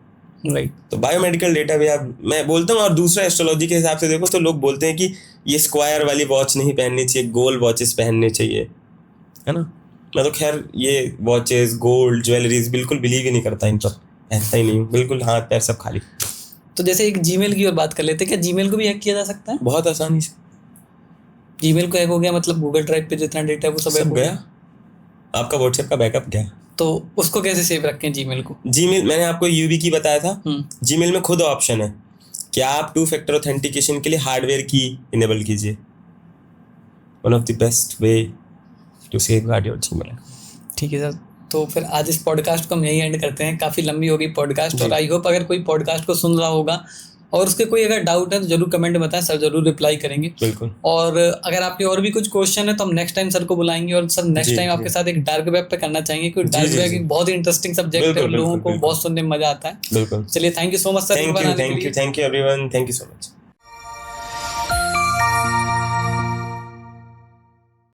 राइट। तो बायोमेडिकल डेटा भी मैं बोलता हूँ। और दूसरा, एस्ट्रोलॉजी के हिसाब से देखो तो लोग बोलते हैं कि ये स्क्वायर वाली वॉच नहीं पहननी चाहिए, गोल्ड वॉचेस पहनने चाहिए, है ना? मैं तो खैर ये वॉचेस, गोल्ड, ज्वेलरीज बिल्कुल बिलीव ही नहीं करता इन पर, ऐसा ही नहीं, बिल्कुल हाथ पैर सब खाली। तो जैसे एक जीमेल की और बात कर लेते हैं, क्या जीमेल को भी हैक किया जा सकता है? बहुत आसानी से। जीमेल को हैक हो गया मतलब गूगल ड्राइव पे जितना डेटा है वो सब गया, आपका व्हाट्सएप का बैकअप गया, तो उसको कैसे सेव रखें जीमेल को? जीमेल मैंने आपको यूबी की बताया था। जीमेल में खुद ऑप्शन है कि आप 2 फैक्टर ऑथेंटिकेशन के लिए हार्डवेयर की इनेबल कीजिए। One of the best way to safeguard your Gmail. ठीक है सर, तो फिर आज इस पॉडकास्ट को हम यही एंड करते हैं। काफ़ी लंबी होगी पॉडकास्ट, और आई होप अगर कोई पॉडकास्ट को सुन रहा होगा और उसके कोई अगर डाउट है तो जरूर कमेंट में बताएं, सर जरूर रिप्लाई करेंगे। बिल्कुल। और अगर आपके और भी कुछ क्वेश्चन है तो हम नेक्स्ट टाइम सर को बुलाएंगे, और सर नेक्स्ट टाइम आपके साथ एक डार्क वेब पे करना चाहेंगे, क्योंकि डार्क वेब एक बहुत ही इंटरेस्टिंग सब्जेक्ट है, लोगों को बहुत सुनने में मजा आता है। बिल्कुल। चलिए, thank you so much sir. Thank you everyone, thank you so much.